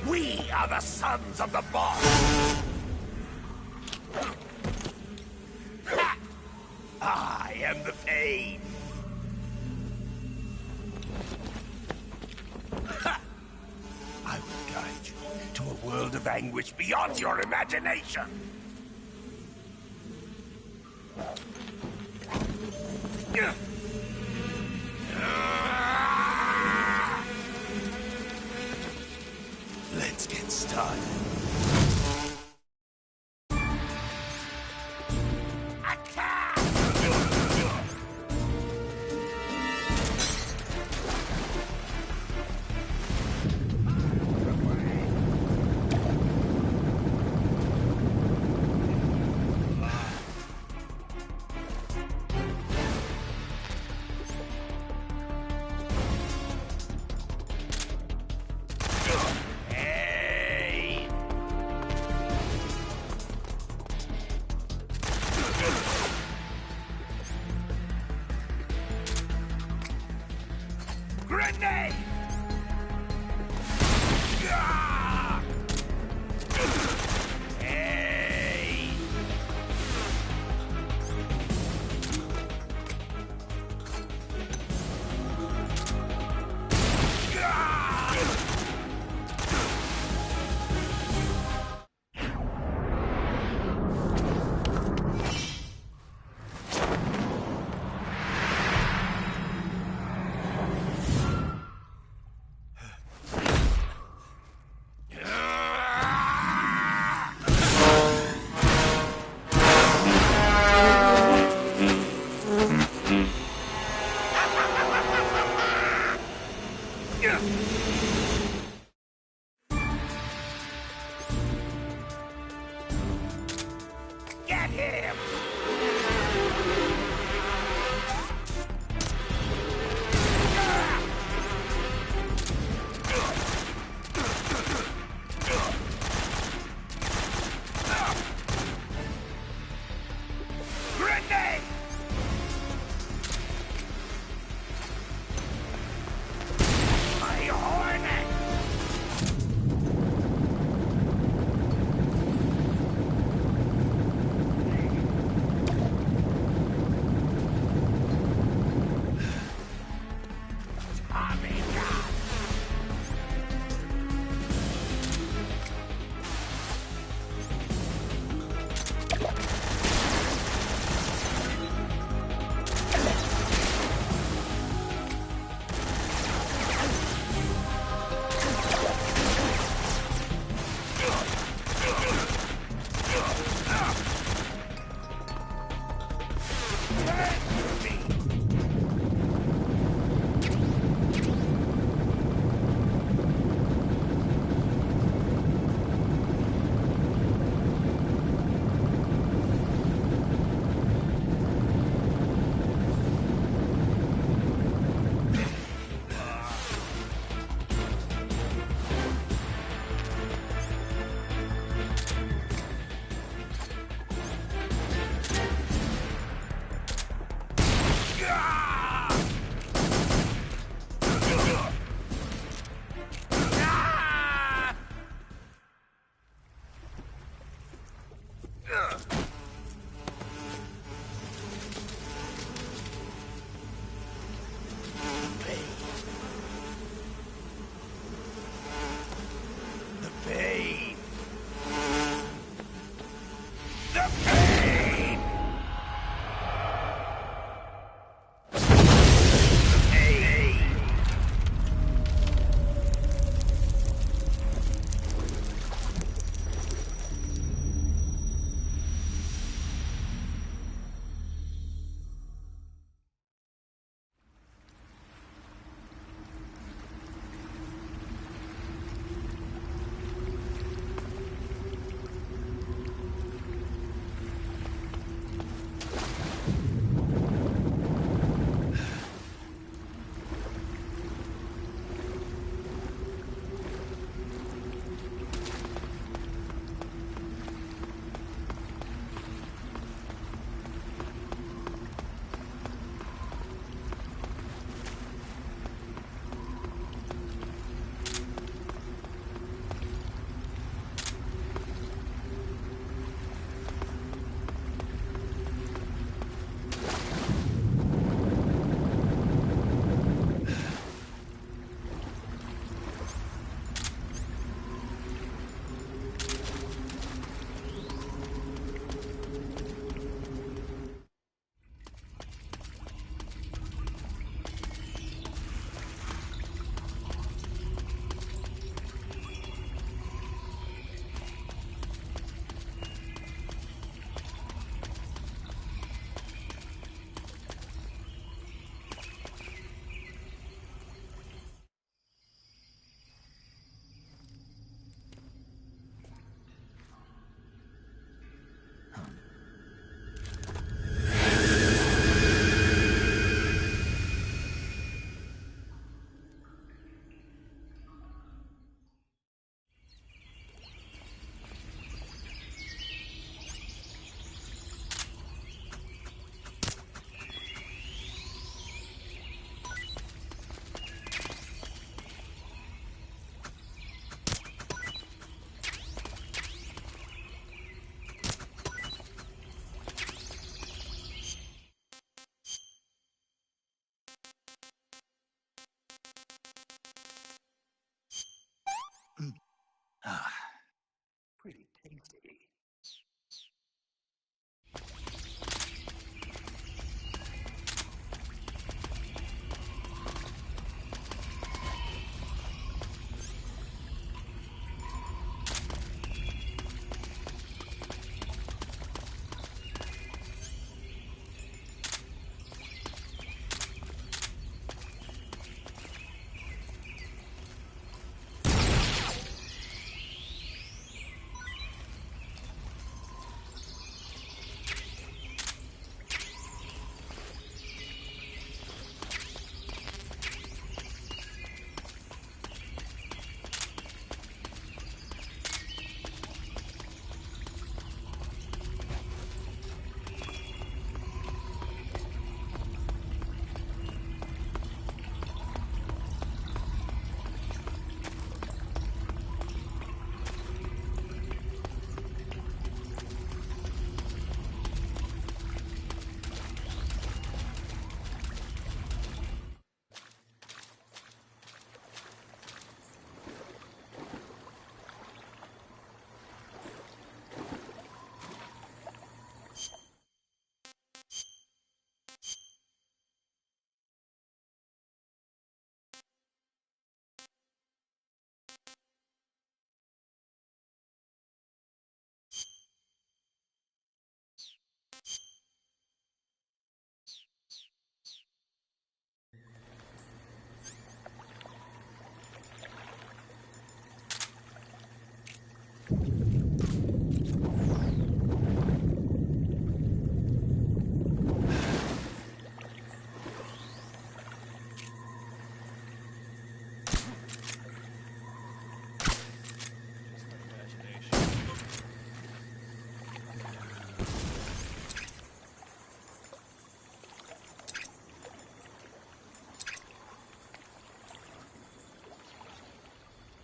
We are the sons of the boss! Ha! I am the pain! Ha! I will guide you to a world of anguish beyond your imagination! Let's get started. Grenade! Ah! Hey! Ah! Get him! Grenade! My hornet! Tommy gun! The pain! The pain! Ah, pretty tasty.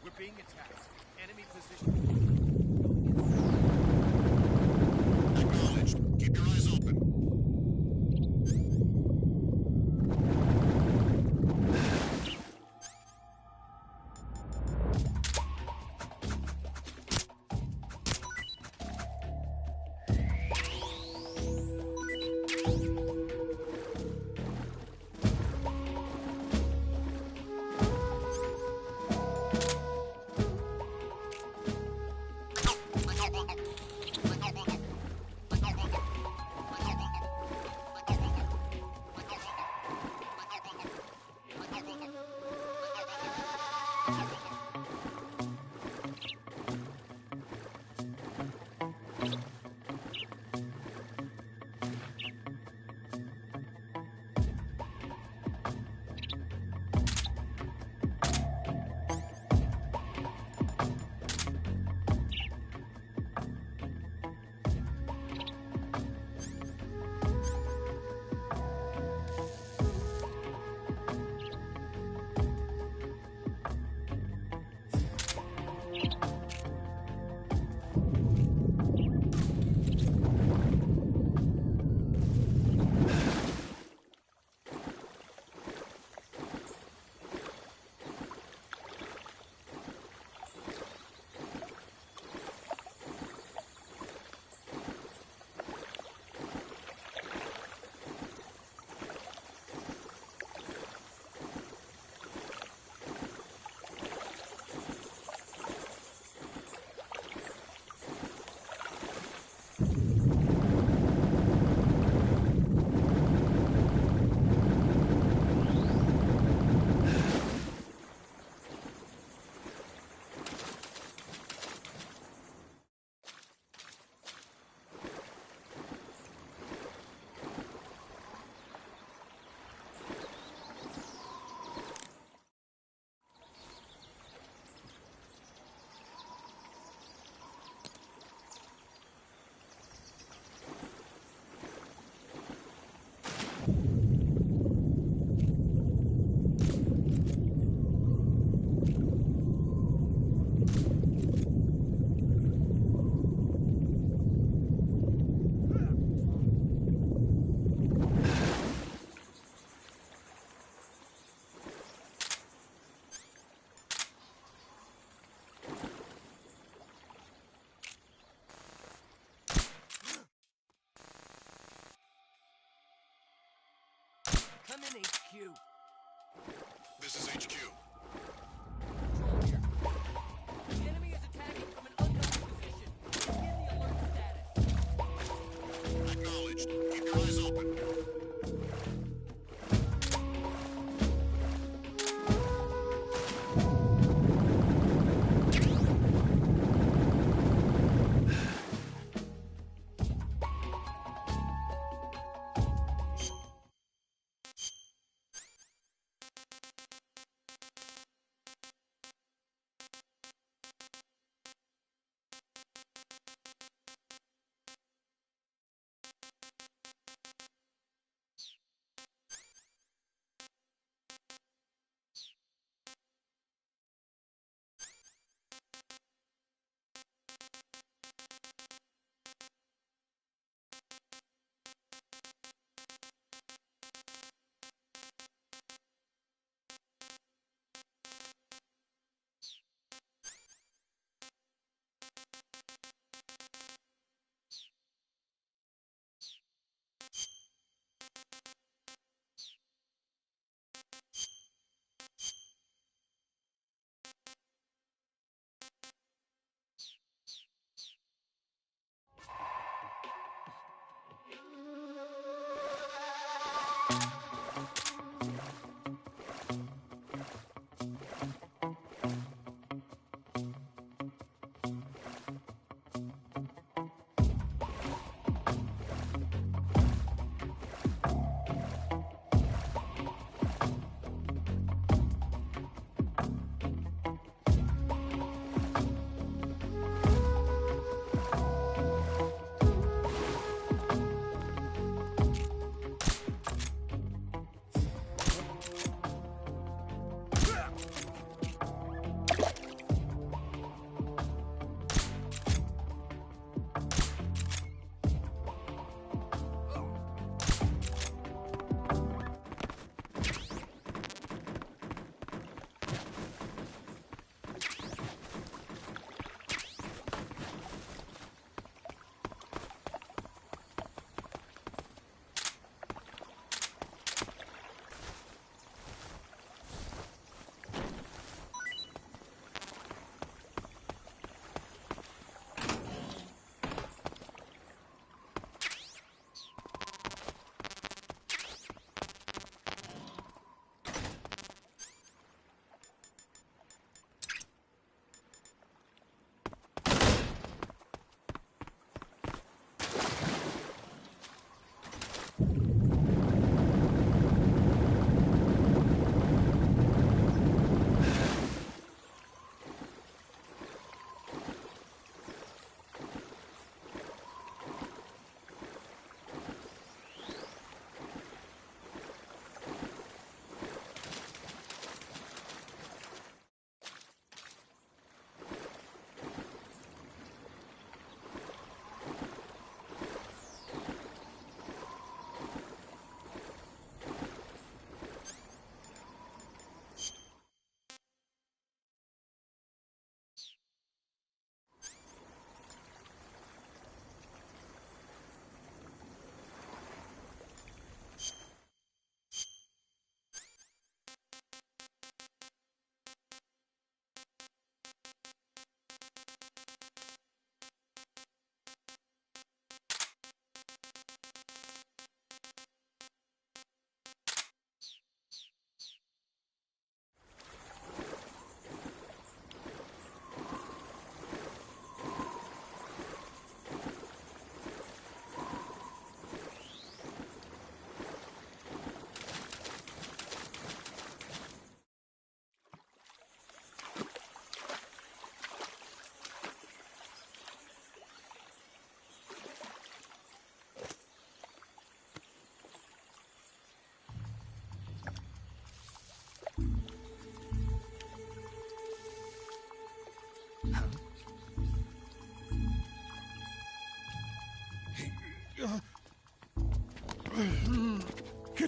We're being attacked. Enemy position. Acknowledged. Keep your eyes open.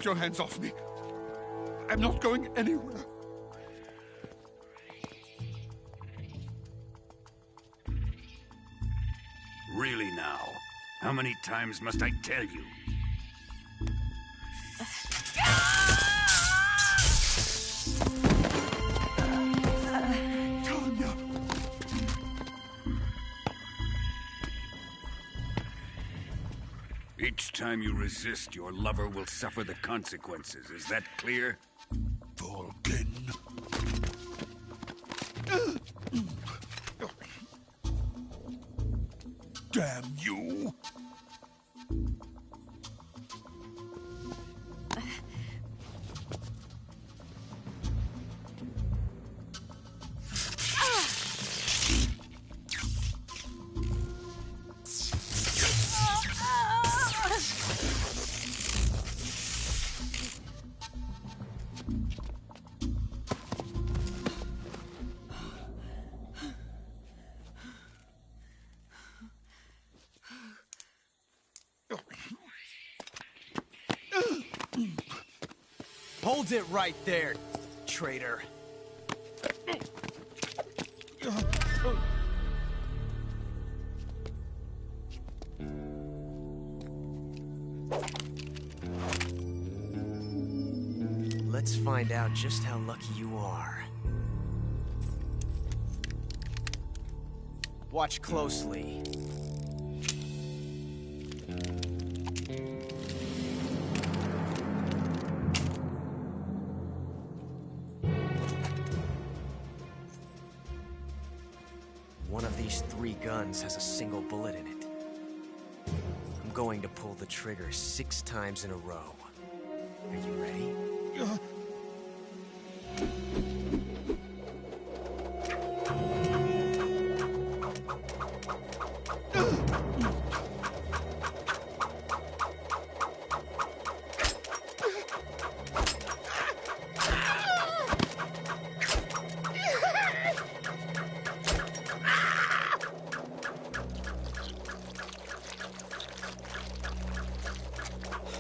Get your hands off me. I'm not going anywhere. Really now? How many times must I tell you? Tanya! Each time you resist, your lover will suffer the consequences. Is that clear? Vulcan. Damn you! Hold it right there, traitor. Let's find out just how lucky you are. Watch closely. One of these 3 guns has a single bullet in it. I'm going to pull the trigger 6 times in a row. Are you ready?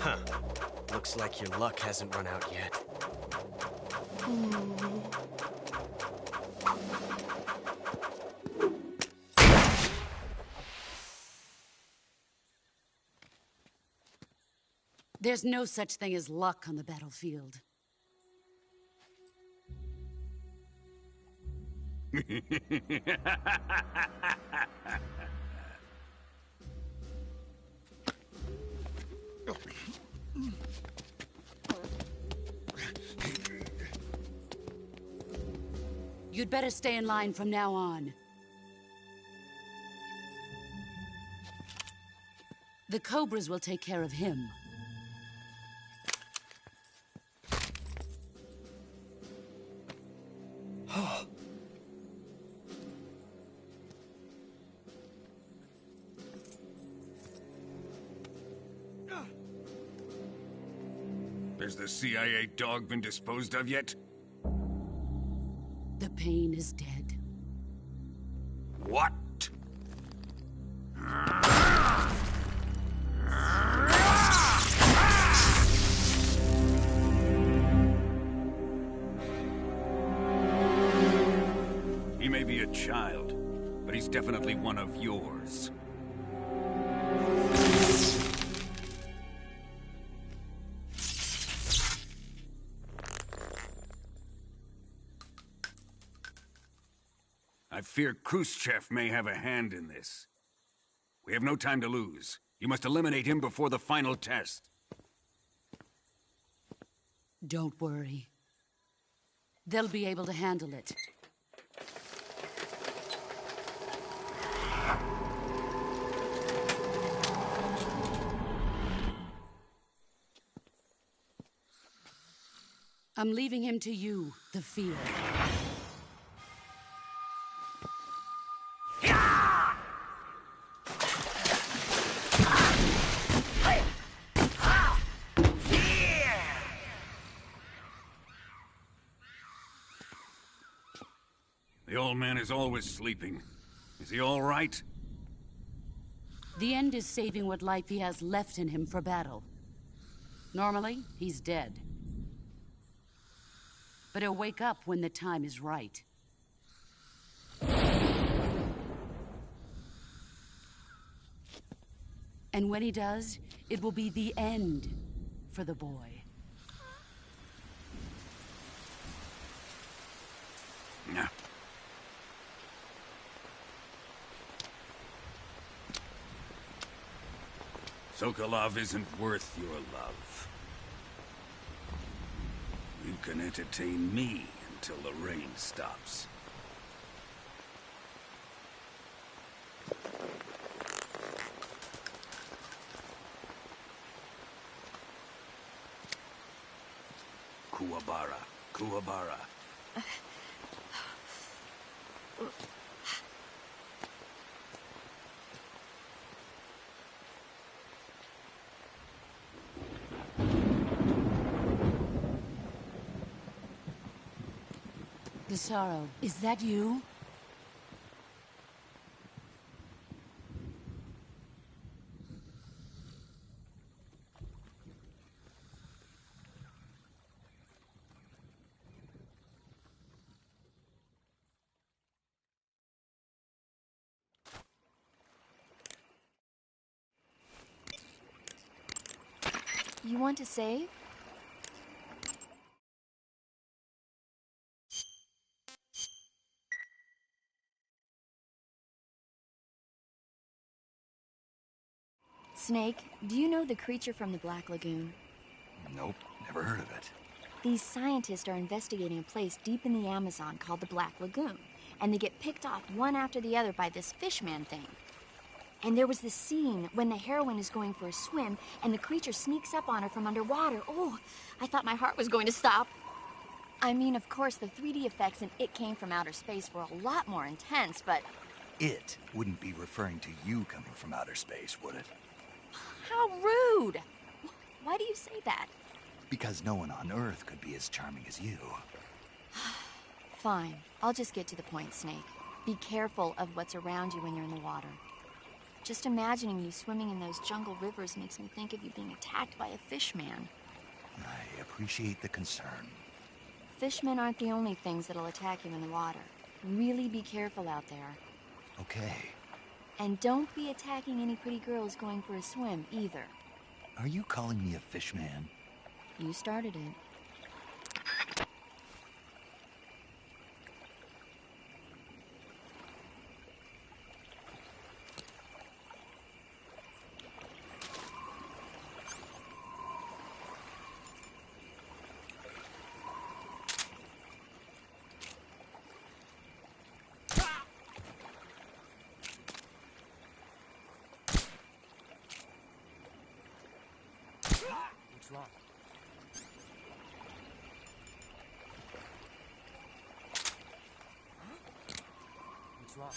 Huh. Looks like your luck hasn't run out yet. There's no such thing as luck on the battlefield. You'd better stay in line from now on. The Cobras will take care of him. Has the CIA dog been disposed of yet? The pain is dead. What? He may be a child, but he's definitely one of yours. I fear Khrushchev may have a hand in this. We have no time to lose. You must eliminate him before the final test. Don't worry. They'll be able to handle it. I'm leaving him to you, the field. The old man is always sleeping. Is he all right? The end is saving what life he has left in him for battle. Normally, he's dead. But he'll wake up when the time is right. And when he does, it will be the end for the boy. No. Sokolov isn't worth your love. You can entertain me until the rain stops. Kuwabara. Kuwabara. Desaro, is that you? You want to save? Snake, do you know the creature from the Black Lagoon? Nope, never heard of it. These scientists are investigating a place deep in the Amazon called the Black Lagoon, and they get picked off one after the other by this fishman thing. And there was this scene when the heroine is going for a swim, and the creature sneaks up on her from underwater. Oh, I thought my heart was going to stop. I mean, of course, the 3D effects in It Came from Outer Space were a lot more intense, but... It wouldn't be referring to you coming from outer space, would it? How rude! Why do you say that? Because no one on Earth could be as charming as you. Fine. I'll just get to the point, Snake. Be careful of what's around you when you're in the water. Just imagining you swimming in those jungle rivers makes me think of you being attacked by a fishman. I appreciate the concern. Fishmen aren't the only things that'll attack you in the water. Really be careful out there. Okay. And don't be attacking any pretty girls going for a swim, either. Are you calling me a fishman? You started it. What's wrong? What's wrong?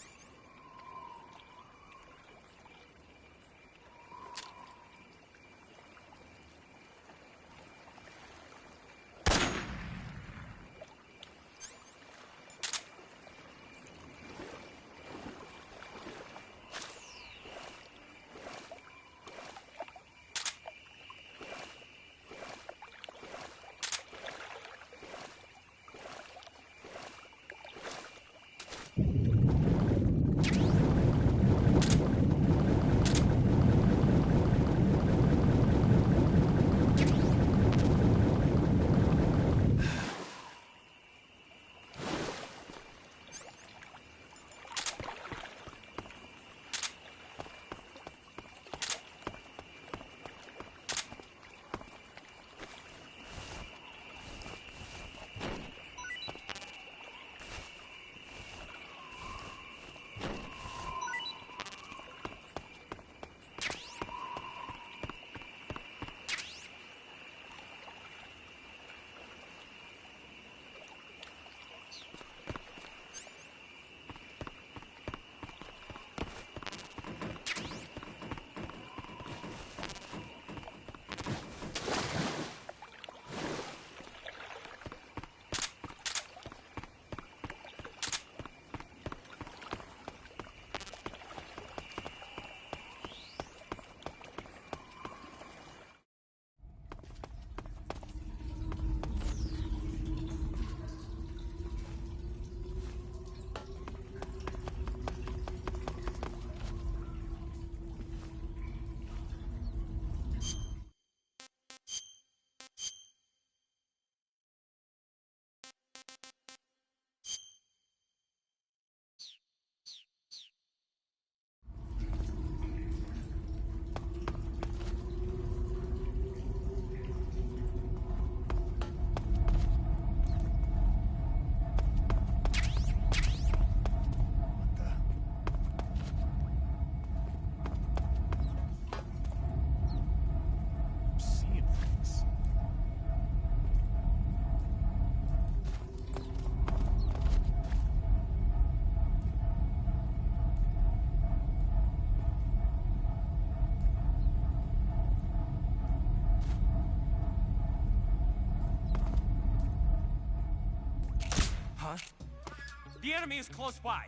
The enemy is close by.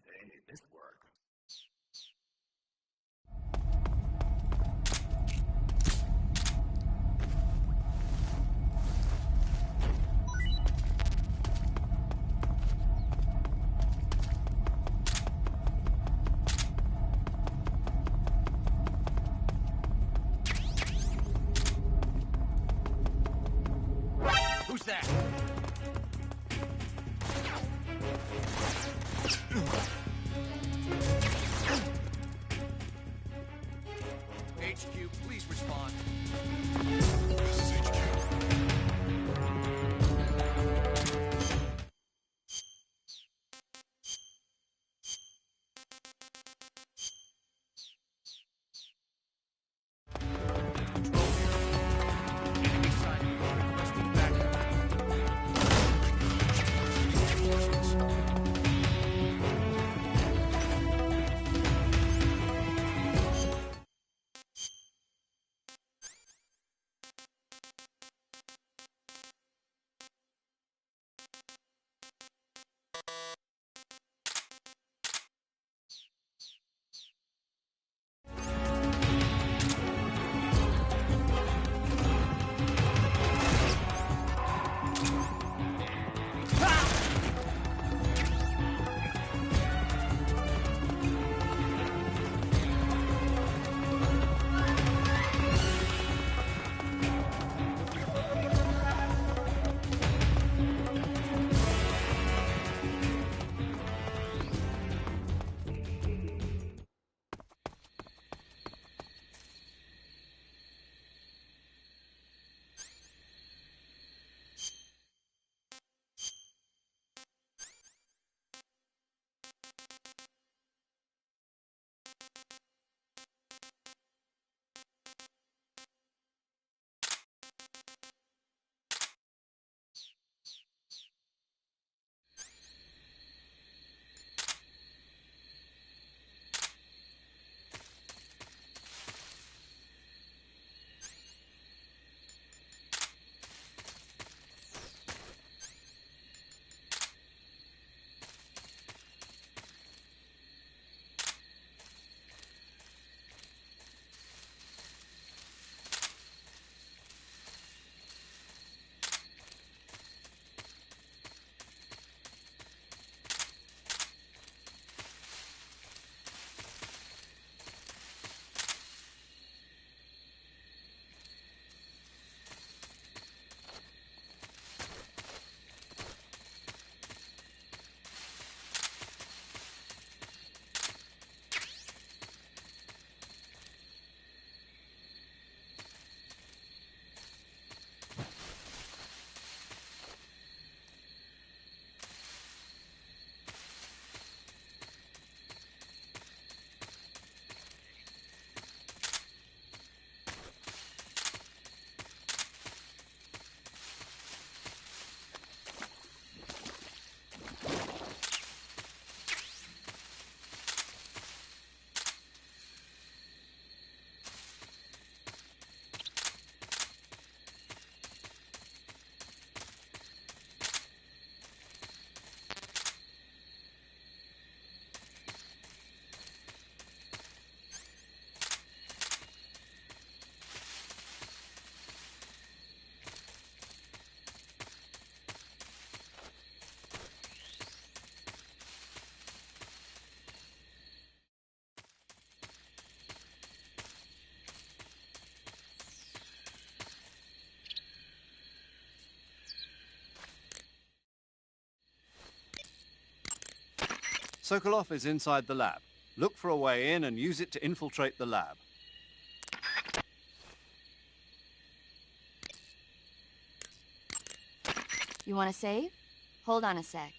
Hey, this worked. Who's that? HQ, please respond. This is HQ. Control here. Enemy side requesting backup. Sokolov is inside the lab. Look for a way in and use it to infiltrate the lab. You want to save? Hold on a sec.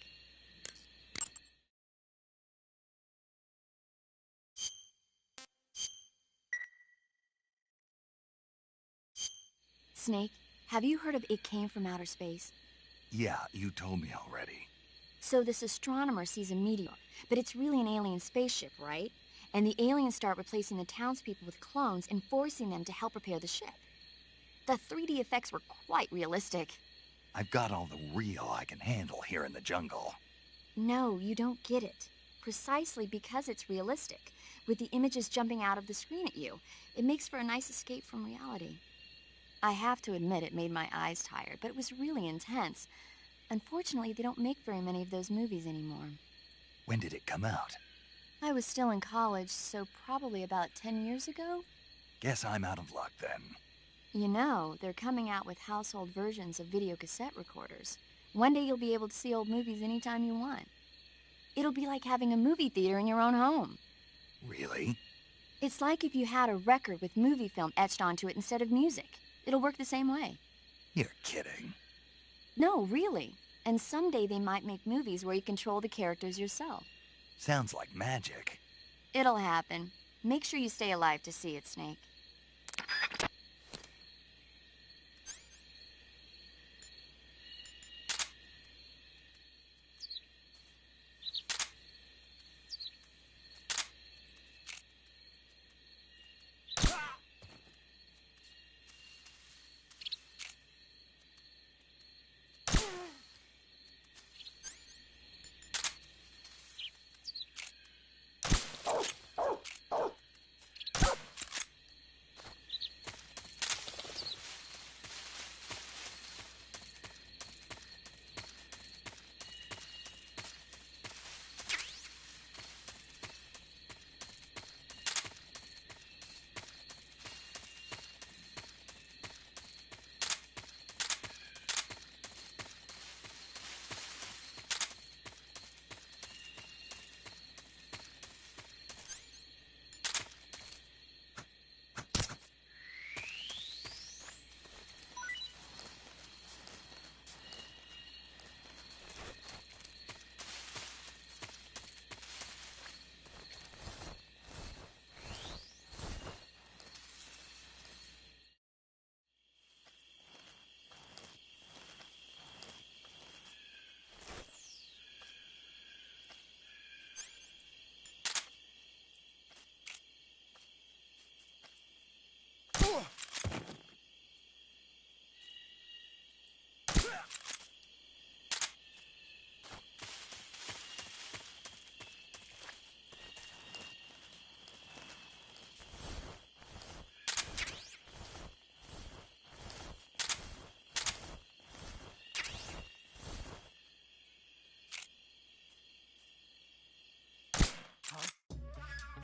Snake, have you heard of It Came from Outer Space? Yeah, you told me already. So this astronomer sees a meteor, but it's really an alien spaceship, right? And the aliens start replacing the townspeople with clones and forcing them to help repair the ship. The 3D effects were quite realistic. I've got all the real I can handle here in the jungle. No, you don't get it. Precisely because it's realistic, with the images jumping out of the screen at you, it makes for a nice escape from reality. I have to admit it made my eyes tired, but it was really intense. Unfortunately, they don't make very many of those movies anymore. When did it come out? I was still in college, so probably about 10 years ago. Guess I'm out of luck then. You know, they're coming out with household versions of video cassette recorders. One day you'll be able to see old movies anytime you want. It'll be like having a movie theater in your own home. Really? It's like if you had a record with movie film etched onto it instead of music. It'll work the same way. You're kidding. No, really. And someday they might make movies where you control the characters yourself. Sounds like magic. It'll happen. Make sure you stay alive to see it, Snake.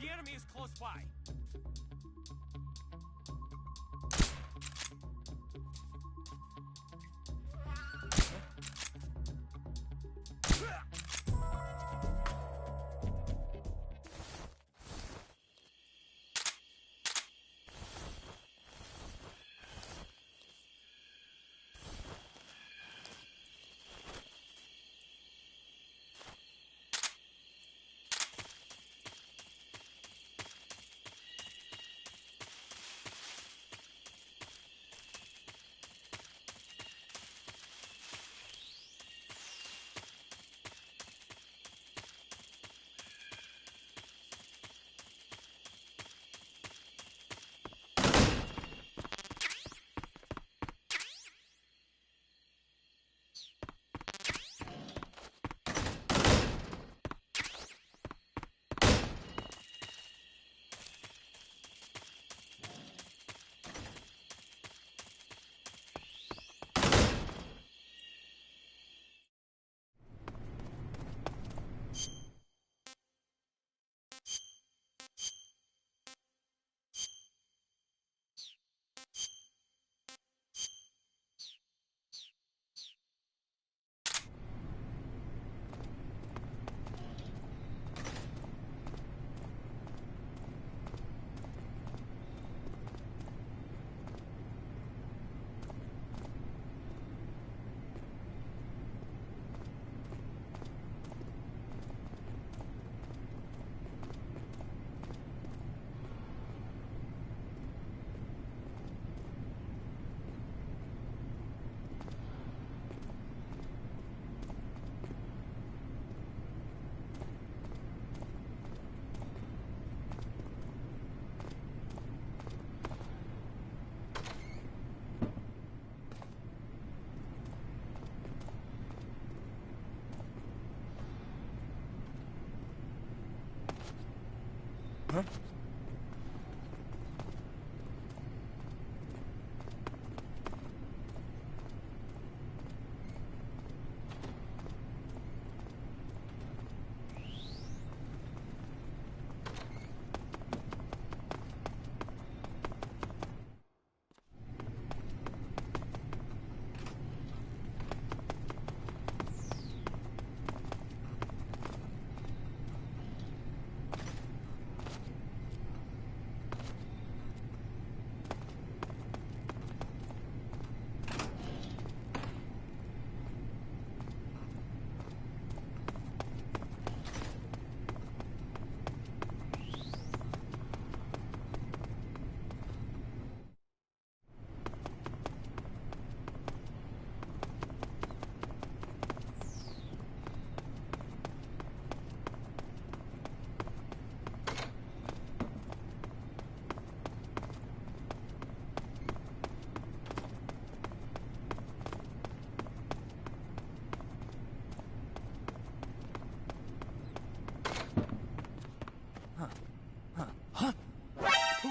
The enemy is close by.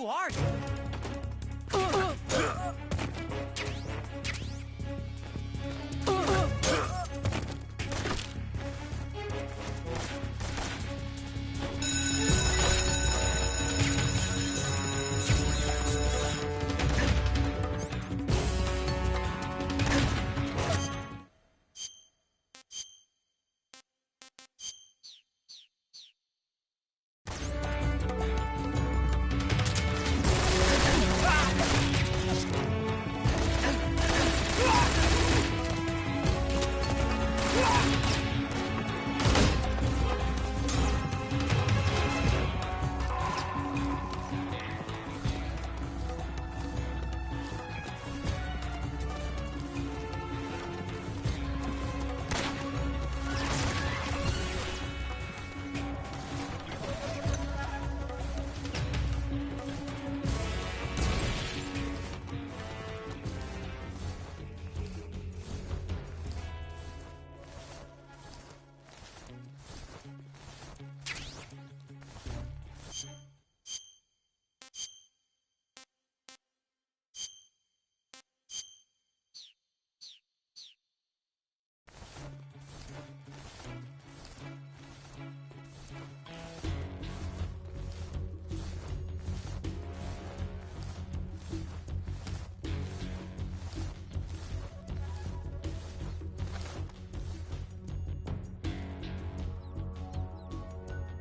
are you?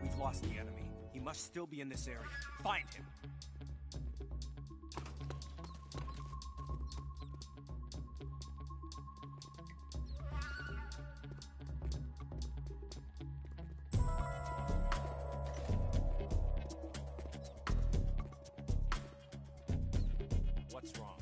We've lost the enemy. He must still be in this area. Find him! What's wrong?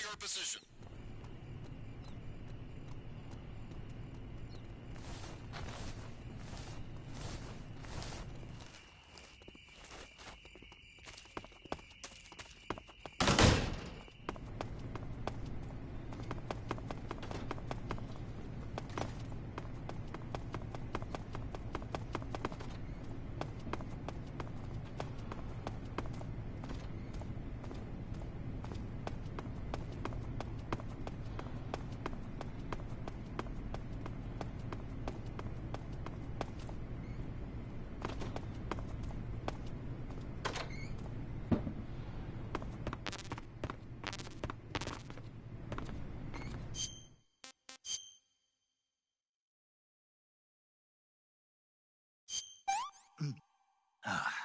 your position. Ah.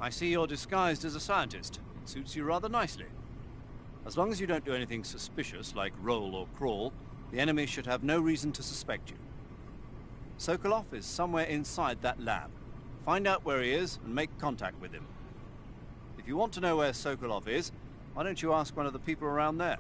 I see you're disguised as a scientist. It suits you rather nicely. As long as you don't do anything suspicious, like roll or crawl, the enemy should have no reason to suspect you. Sokolov is somewhere inside that lab. Find out where he is and make contact with him. If you want to know where Sokolov is, why don't you ask one of the people around there?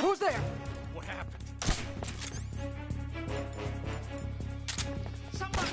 Who's there? What happened? Someone!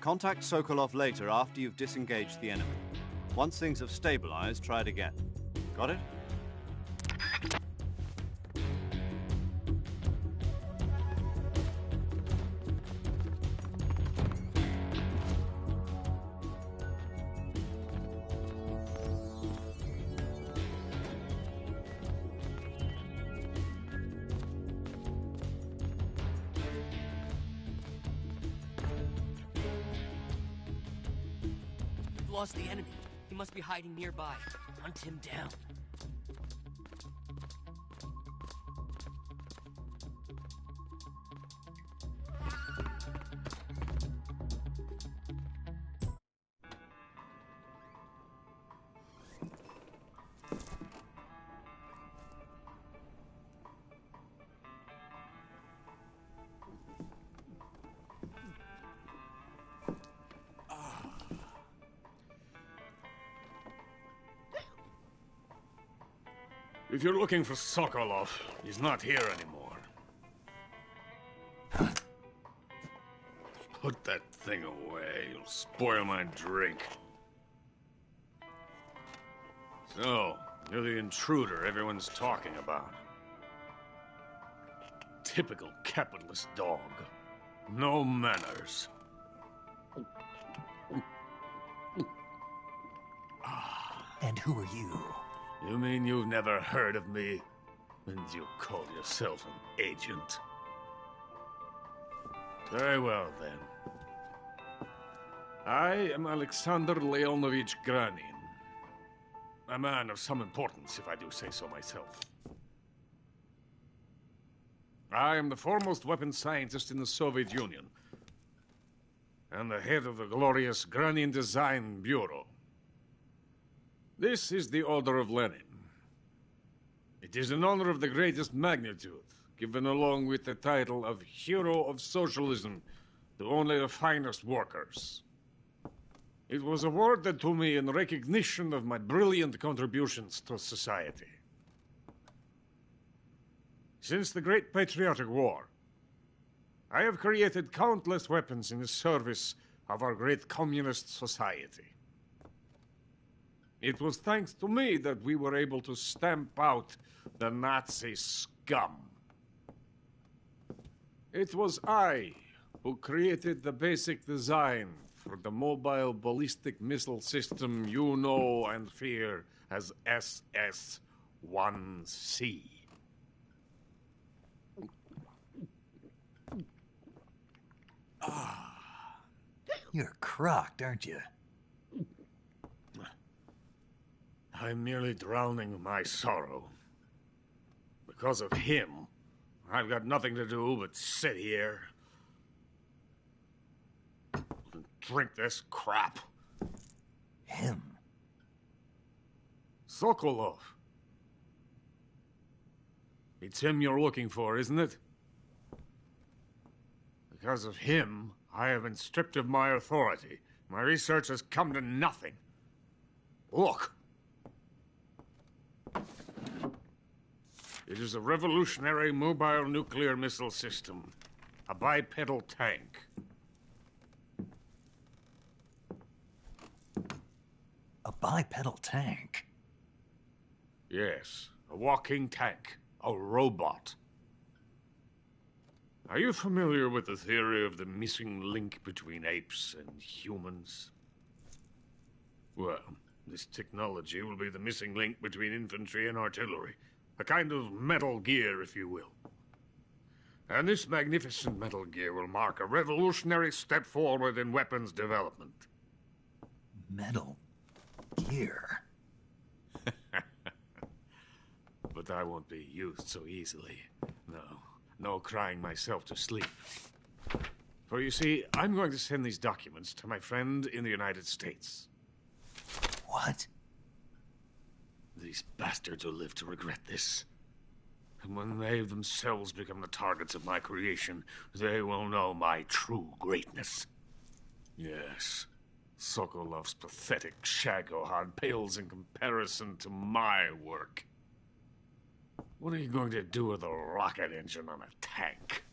Contact Sokolov later after you've disengaged the enemy. Once things have stabilized, try it again. Got it? We've lost the enemy. He must be hiding nearby. Hunt him down. If you're looking for Sokolov, he's not here anymore. Put that thing away. You'll spoil my drink. So, you're the intruder everyone's talking about. Typical capitalist dog. No manners. And who are you? You mean you've never heard of me? And you call yourself an agent? Very well, then. I am Alexander Leonovich Granin. A man of some importance, if I do say so myself. I am the foremost weapons scientist in the Soviet Union, and the head of the glorious Granin Design Bureau. This is the Order of Lenin. It is an honor of the greatest magnitude, given along with the title of Hero of Socialism to only the finest workers. It was awarded to me in recognition of my brilliant contributions to society. Since the Great Patriotic War, I have created countless weapons in the service of our great communist society. It was thanks to me that we were able to stamp out the Nazi scum. It was I who created the basic design for the mobile ballistic missile system you know and fear as SS-1C. You're crocked, aren't you? I'm merely drowning my sorrow. Because of him, I've got nothing to do but sit here and drink this crap. Him? Sokolov. It's him you're looking for, isn't it? Because of him, I have been stripped of my authority. My research has come to nothing. Look. It is a revolutionary mobile nuclear missile system. A bipedal tank. A bipedal tank? Yes, a walking tank. A robot. Are you familiar with the theory of the missing link between apes and humans? Well, this technology will be the missing link between infantry and artillery. A kind of Metal Gear, if you will. And this magnificent Metal Gear will mark a revolutionary step forward in weapons development. Metal Gear? But I won't be used so easily. No crying myself to sleep. For you see, I'm going to send these documents to my friend in the United States. What? These bastards will live to regret this. And when they themselves become the targets of my creation, they will know my true greatness. Yes, Sokolov's pathetic Shagohod pales in comparison to my work. What are you going to do with a rocket engine on a tank?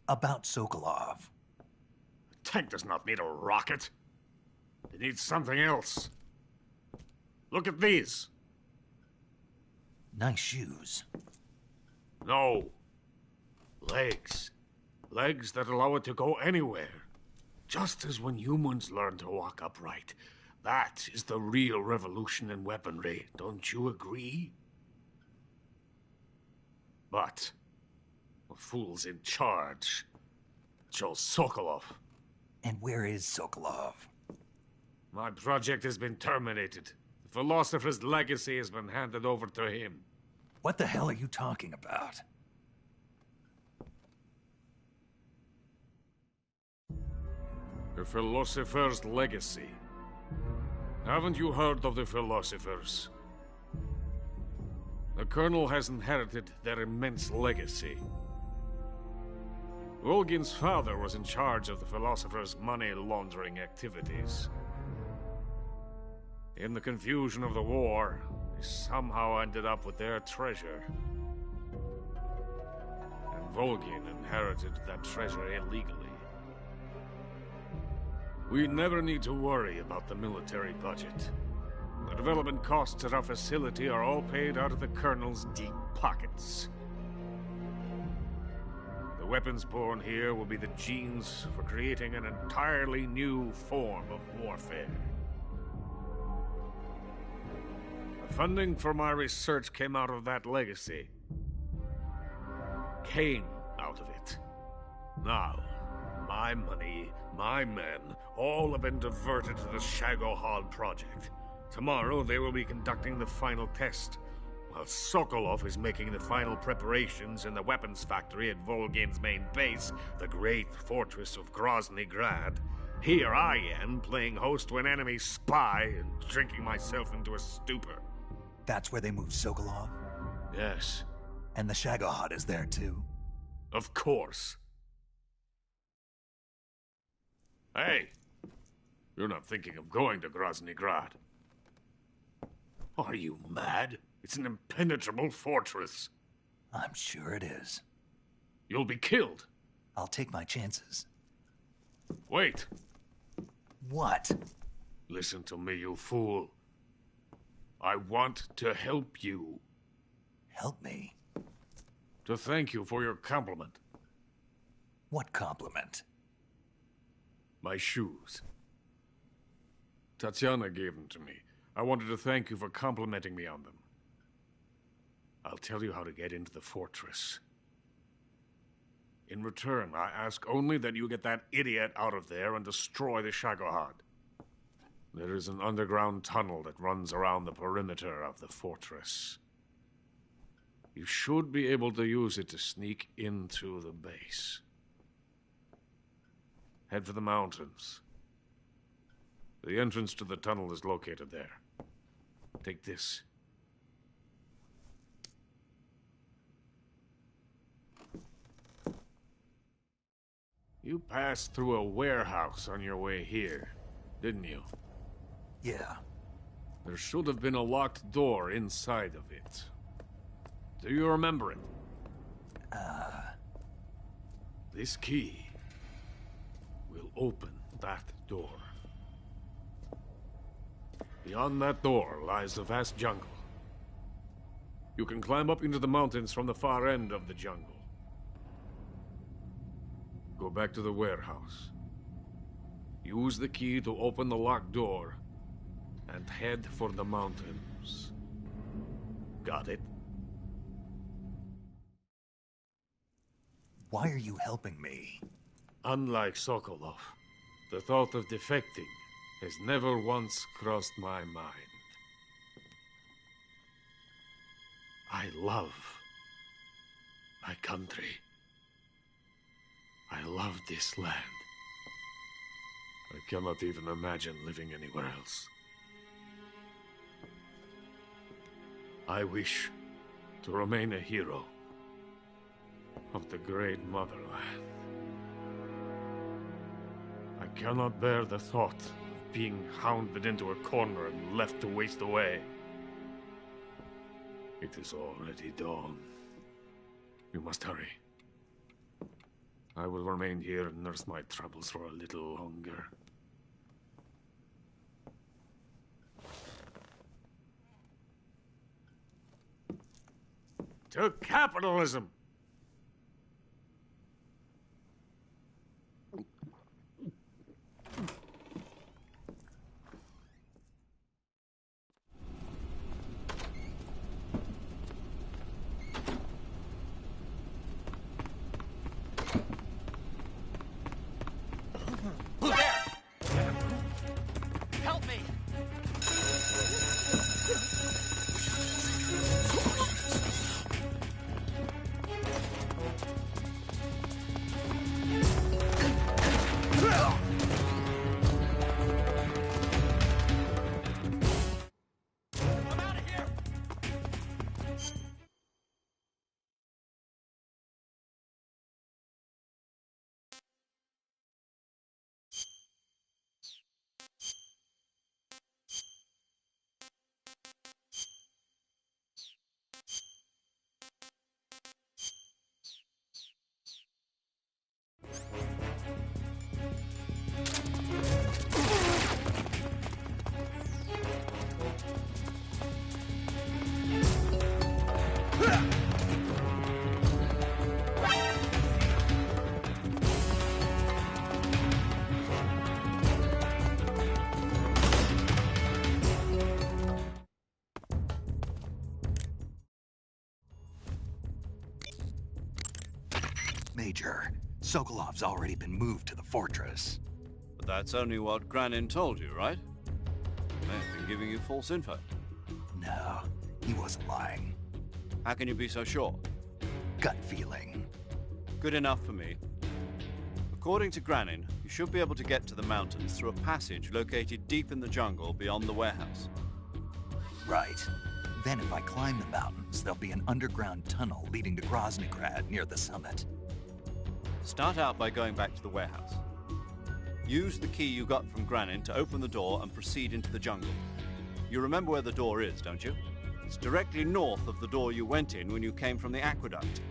About Sokolov. A tank does not need a rocket. It needs something else. Look at these. Nice shoes. No. Legs. Legs that allow it to go anywhere. Just as when humans learn to walk upright. That is the real revolution in weaponry. Don't you agree? But the fool's in charge. Joe Sokolov. And where is Sokolov? My project has been terminated. The philosopher's legacy has been handed over to him. What the hell are you talking about? The philosopher's legacy. Haven't you heard of the philosophers? The Colonel has inherited their immense legacy. Volgin's father was in charge of the philosophers' money laundering activities. In the confusion of the war, they somehow ended up with their treasure. And Volgin inherited that treasure illegally. We never need to worry about the military budget. The development costs at our facility are all paid out of the Colonel's deep pockets. The weapons born here will be the genes for creating an entirely new form of warfare. The funding for my research came out of that legacy. Came out of it. Now, my money, my men, all have been diverted to the Shagohod project. Tomorrow they will be conducting the final test, while Sokolov is making the final preparations in the weapons factory at Volgin's main base, the great fortress of Grozny Grad. Here I am, playing host to an enemy spy and drinking myself into a stupor. That's where they moved Sokolov? Yes. And the Shagohod is there too? Of course. Hey! You're not thinking of going to Grozny Grad. Are you mad? It's an impenetrable fortress. I'm sure it is. You'll be killed. I'll take my chances. Wait. What? Listen to me, you fool. I want to help you. Help me? To thank you for your compliment. What compliment? My shoes. Tatiana gave them to me. I wanted to thank you for complimenting me on them. I'll tell you how to get into the fortress. In return, I ask only that you get that idiot out of there and destroy the Shagohod. There is an underground tunnel that runs around the perimeter of the fortress. You should be able to use it to sneak into the base. Head for the mountains. The entrance to the tunnel is located there. Take this. You passed through a warehouse on your way here, didn't you? Yeah. There should have been a locked door inside of it. Do you remember it? This key will open that door. Beyond that door lies the vast jungle. You can climb up into the mountains from the far end of the jungle. Go back to the warehouse. Use the key to open the locked door and head for the mountains. Got it? Why are you helping me? Unlike Sokolov, the thought of defecting has never once crossed my mind. I love my country. I love this land. I cannot even imagine living anywhere else. I wish to remain a hero of the great motherland. I cannot bear the thought of being hounded into a corner and left to waste away. It is already dawn. You must hurry. I will remain here and nurse my troubles for a little longer. To capitalism! Help me! Major, Sokolov's already been moved to the fortress. But that's only what Granin told you, right? He may have been giving you false info. No, he wasn't lying. How can you be so sure? Gut feeling. Good enough for me. According to Granin, you should be able to get to the mountains through a passage located deep in the jungle beyond the warehouse. Right. Then if I climb the mountains, there'll be an underground tunnel leading to Groznygrad near the summit. Start out by going back to the warehouse. Use the key you got from Granin to open the door and proceed into the jungle. You remember where the door is, don't you? It's directly north of the door you went in when you came from the aqueduct.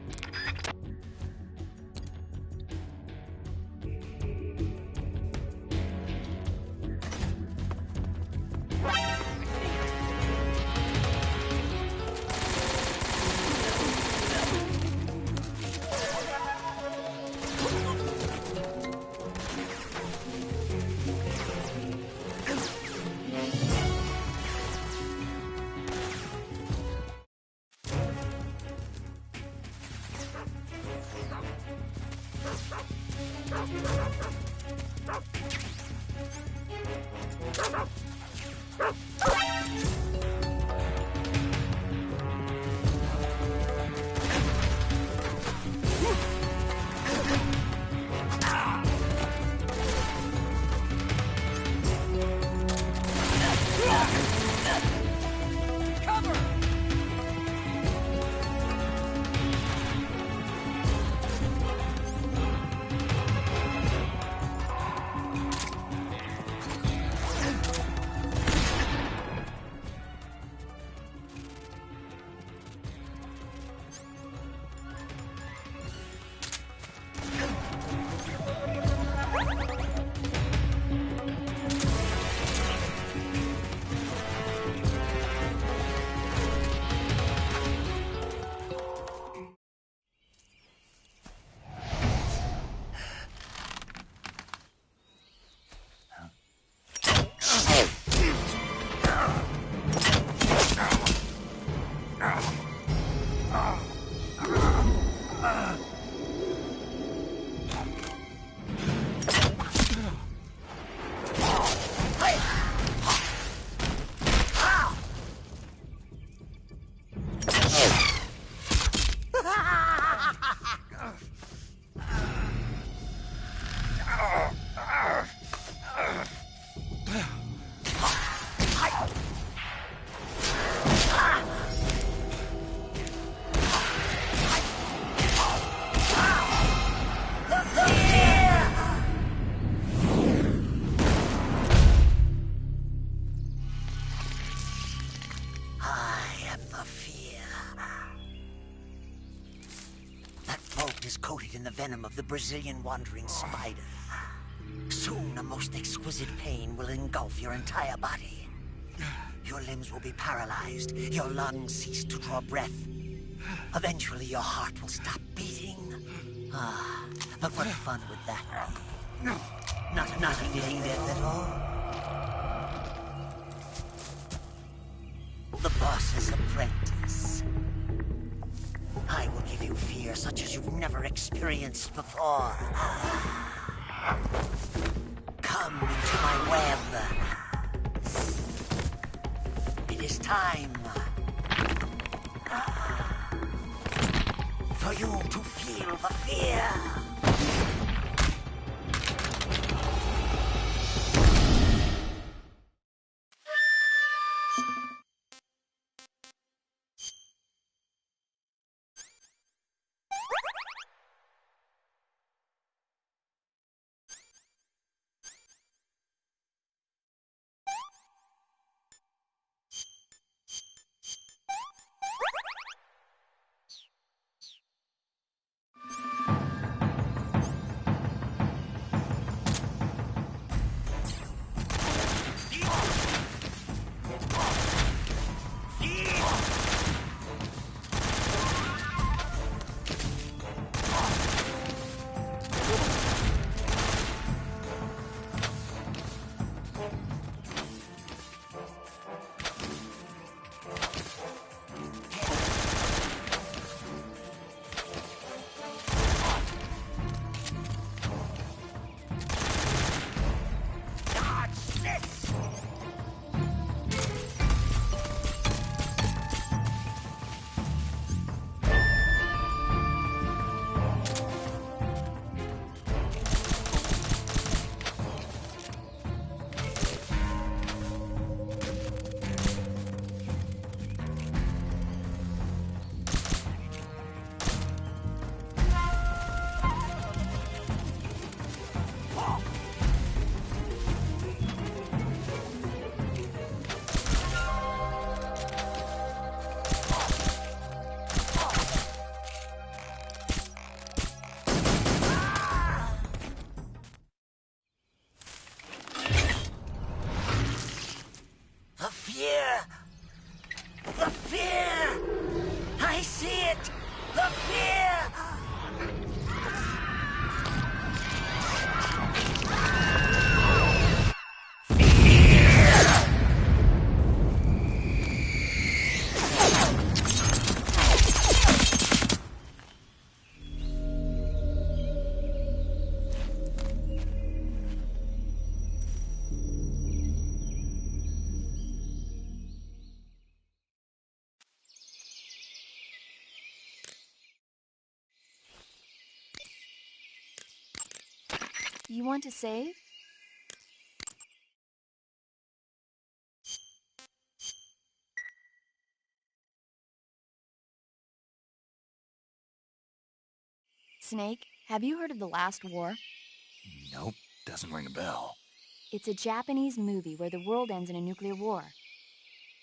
In the venom of the Brazilian wandering spider. Soon a most exquisite pain will engulf your entire body. Your limbs will be paralyzed, your lungs cease to draw breath. Eventually your heart will stop beating. Ah, but what fun would that be? Not a feeling death at all. The boss's apprentice. I will give you fear such as you've never experienced before. Come into my web. It is time for you to feel the fear. fear! I see it! The fear! You want to save? Snake, have you heard of The Last War? Nope, doesn't ring a bell. It's a Japanese movie where the world ends in a nuclear war.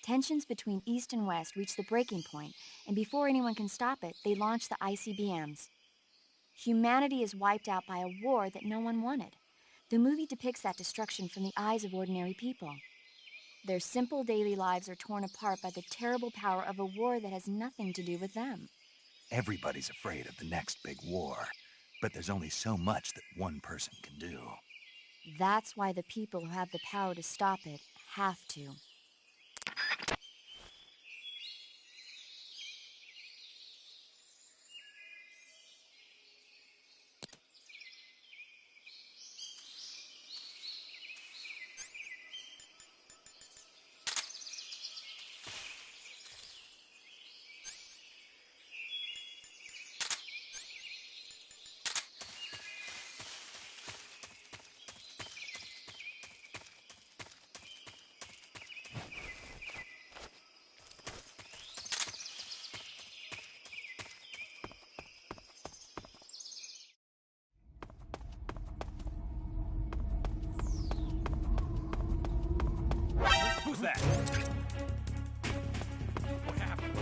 Tensions between East and West reach the breaking point, and before anyone can stop it, they launch the ICBMs. Humanity is wiped out by a war that no one wanted. The movie depicts that destruction from the eyes of ordinary people. Their simple daily lives are torn apart by the terrible power of a war that has nothing to do with them. Everybody's afraid of the next big war, but there's only so much that one person can do. That's why the people who have the power to stop it have to. Who's that? What happened?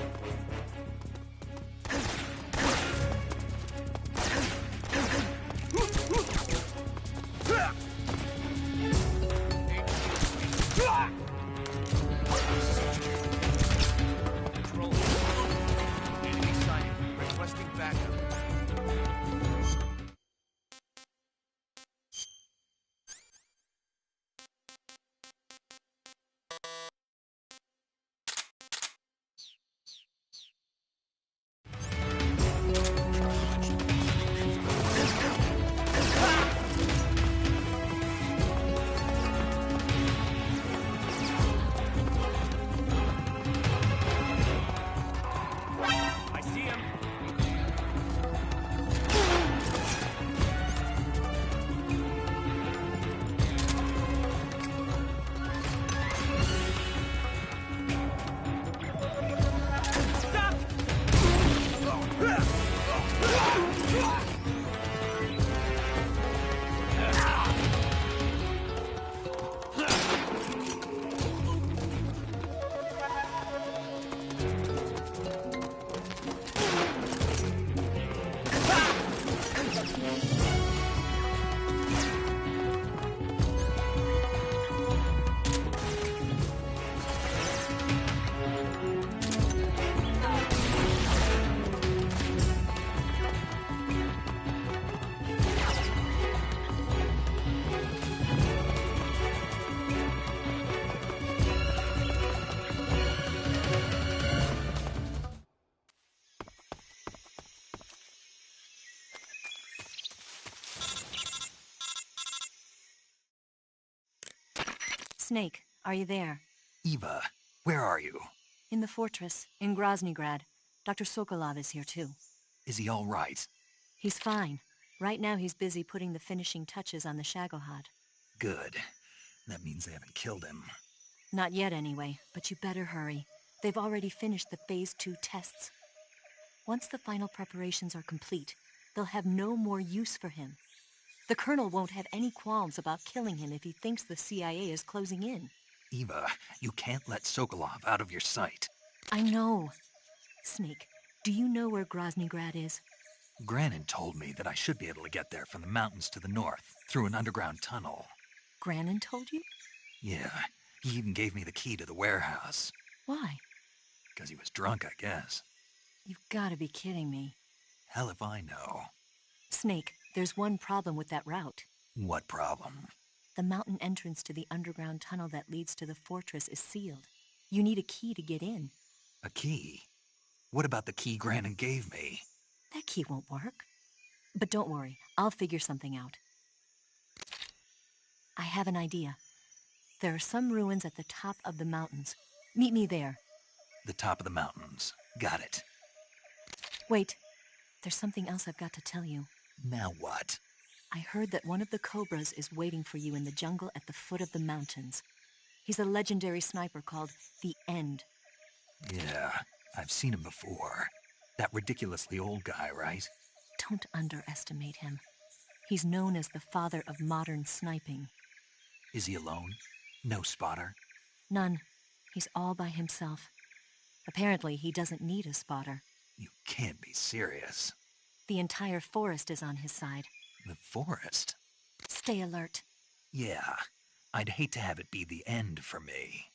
Control. Enemy sighted. Requesting backup. I see him. Snake, are you there? Eva, where are you? In the fortress, in Groznygrad. Dr. Sokolov is here too. Is he all right? He's fine. Right now he's busy putting the finishing touches on the Shagohod. Good. That means they haven't killed him. Not yet anyway, but you better hurry. They've already finished the Phase 2 tests. Once the final preparations are complete, they'll have no more use for him. The Colonel won't have any qualms about killing him if he thinks the CIA is closing in. Eva, you can't let Sokolov out of your sight. I know. Snake, do you know where Groznygrad is? Granin told me that I should be able to get there from the mountains to the north, through an underground tunnel. Granin told you? Yeah, he even gave me the key to the warehouse. Why? Because he was drunk, I guess. You've got to be kidding me. Hell if I know. Snake, there's one problem with that route. What problem? The mountain entrance to the underground tunnel that leads to the fortress is sealed. You need a key to get in. A key? What about the key Granon gave me? That key won't work. But don't worry, I'll figure something out. I have an idea. There are some ruins at the top of the mountains. Meet me there. The top of the mountains. Got it. Wait, there's something else I've got to tell you. Now what? I heard that one of the Cobras is waiting for you in the jungle at the foot of the mountains. He's a legendary sniper called The End. Yeah, I've seen him before. That ridiculously old guy, right? Don't underestimate him. He's known as the father of modern sniping. Is he alone? No spotter? None. He's all by himself. Apparently, he doesn't need a spotter. You can't be serious. The entire forest is on his side. The forest? Stay alert. Yeah, I'd hate to have it be the end for me.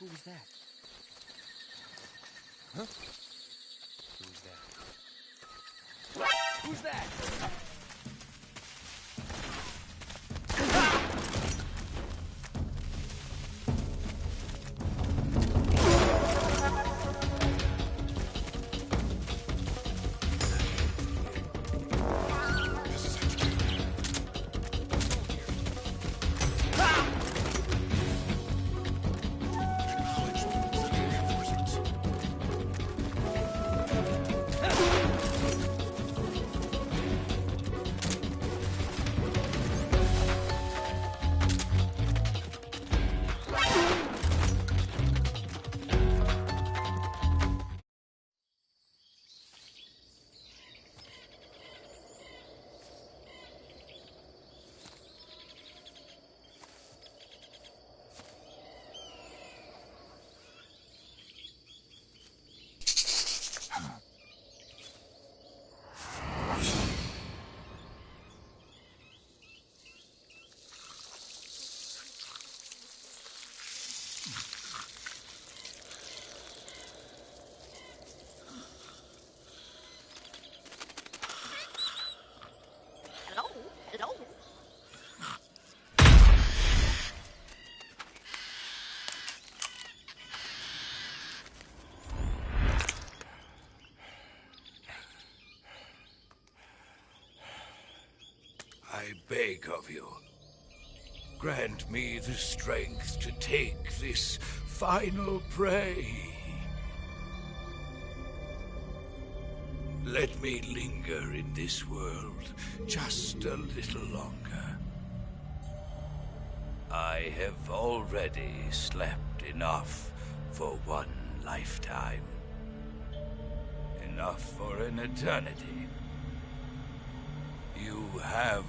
Who was that? Huh? Who's that? Who's that? I beg of you, grant me the strength to take this final prey. Let me linger in this world just a little longer. I have already slept enough for one lifetime. Enough for an eternity. You have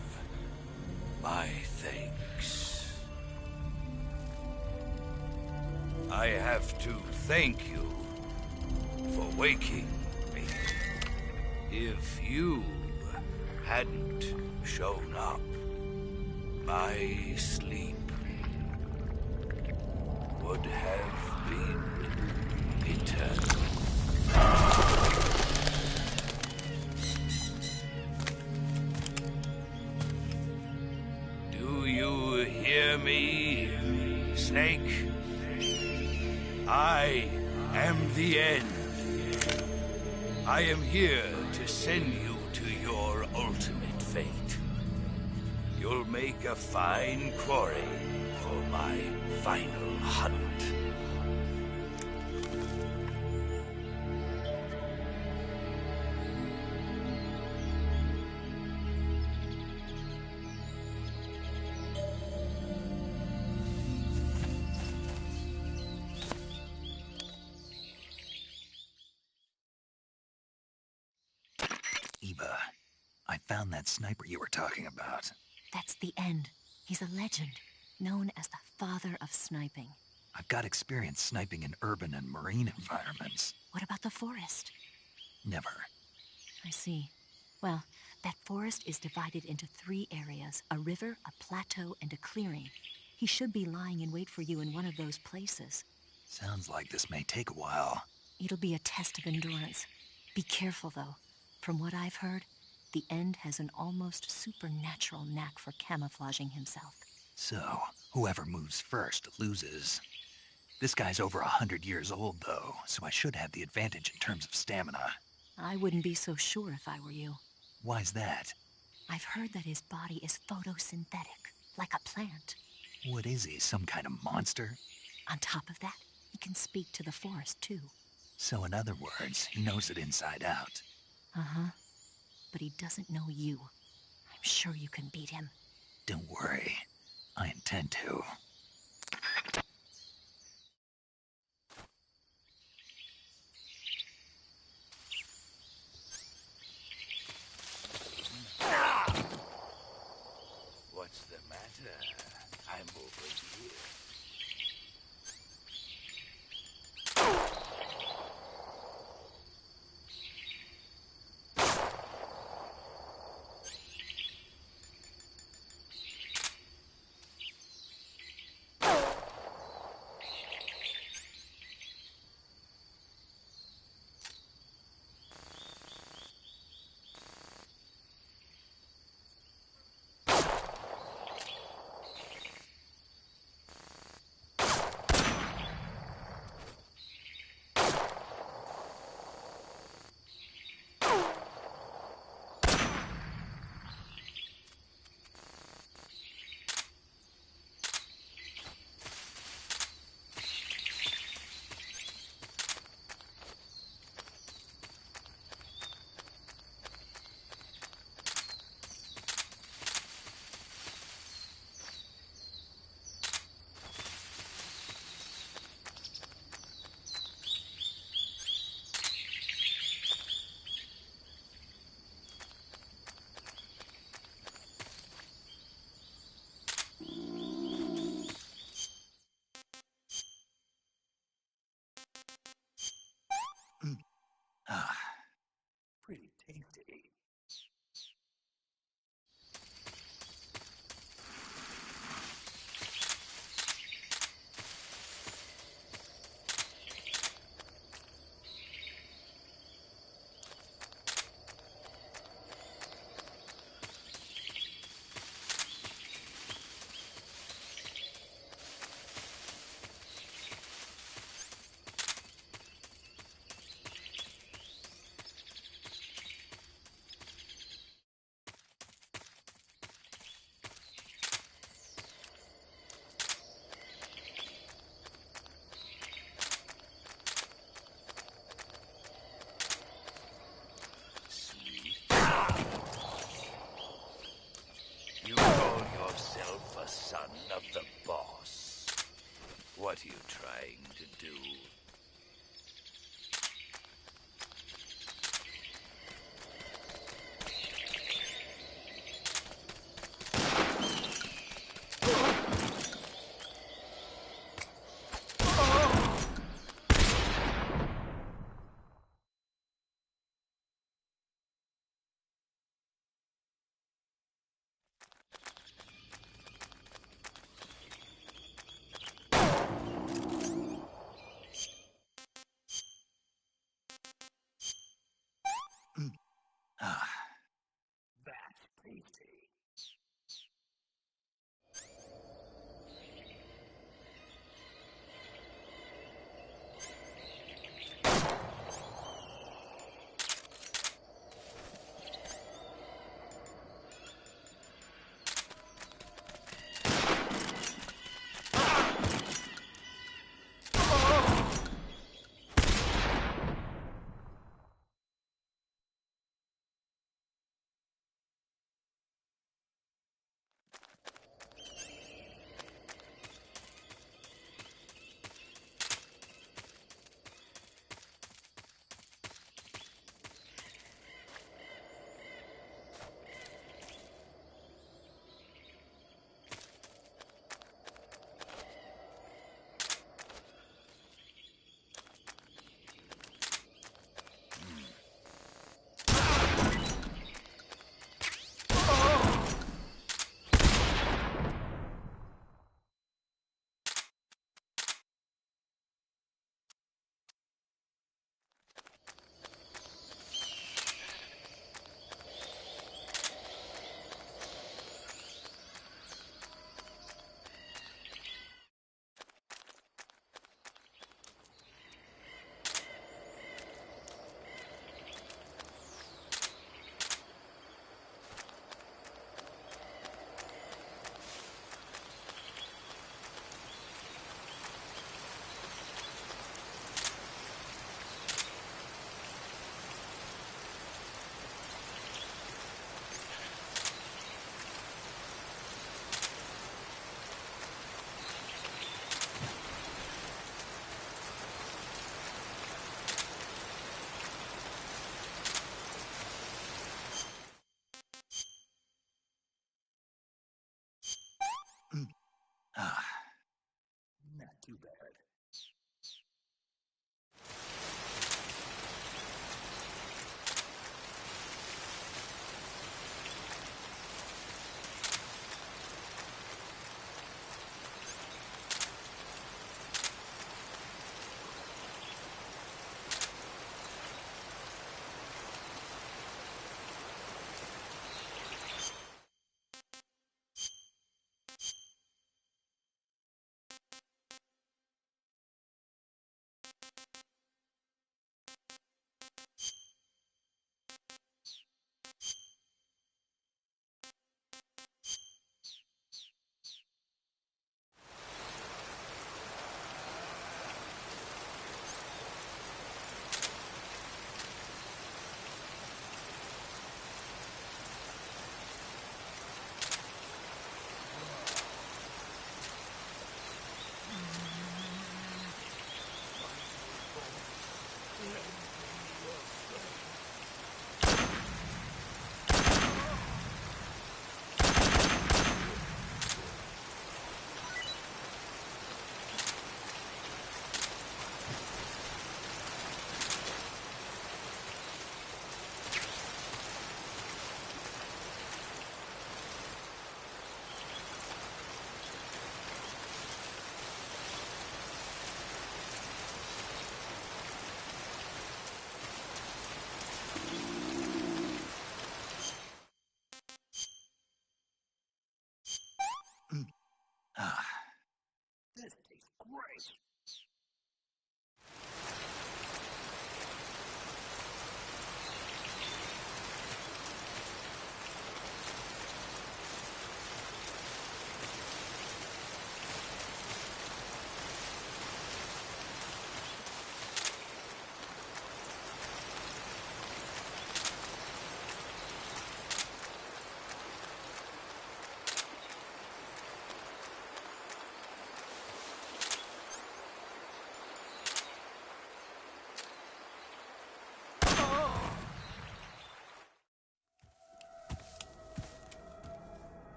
my thanks. I have to thank you for waking me. If you hadn't shown up, my sleep would have been eternal. Do you hear me, Snake? I am the end. I am here to send you to your ultimate fate. You'll make a fine quarry for my final hunt. Eva, I found that sniper you were talking about. That's the End. He's a legend, known as the father of sniping. I've got experience sniping in urban and marine environments. What about the forest? Never. I see. Well, that forest is divided into 3 areas, a river, a plateau, and a clearing. He should be lying in wait for you in one of those places. Sounds like this may take a while. It'll be a test of endurance. Be careful, though. From what I've heard, the End has an almost supernatural knack for camouflaging himself. So, whoever moves first loses. This guy's over 100 years old, though, so I should have the advantage in terms of stamina. I wouldn't be so sure if I were you. Why's that? I've heard that his body is photosynthetic, like a plant. What is he, some kind of monster? On top of that, he can speak to the forest, too. So in other words, he knows it inside out. Uh-huh. But he doesn't know you. I'm sure you can beat him. Don't worry. I intend to. What's the matter? I'm over here. Ah, pretty tasty.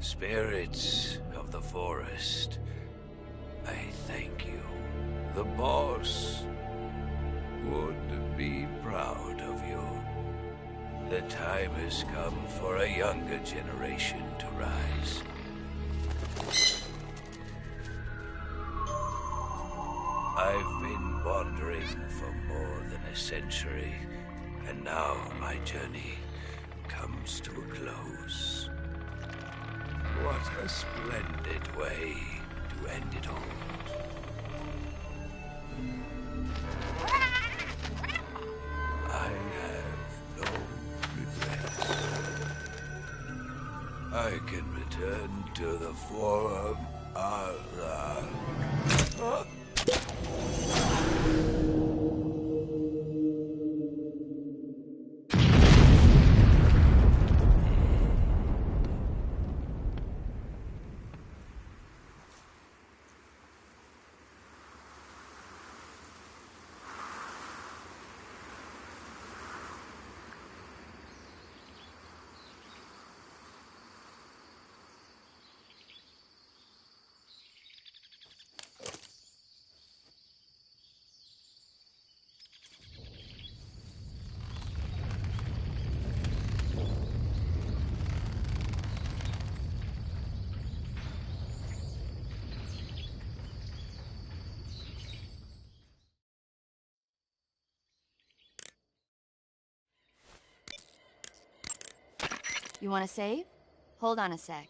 Spirits of the forest, I thank you. The boss would be proud of you. The time has come for a younger generation to rise. I've been wandering for more than a century, and now my journey comes to a close. What a splendid way to end it all. I have no regrets. I can return to the Forum. You want to save? Hold on a sec.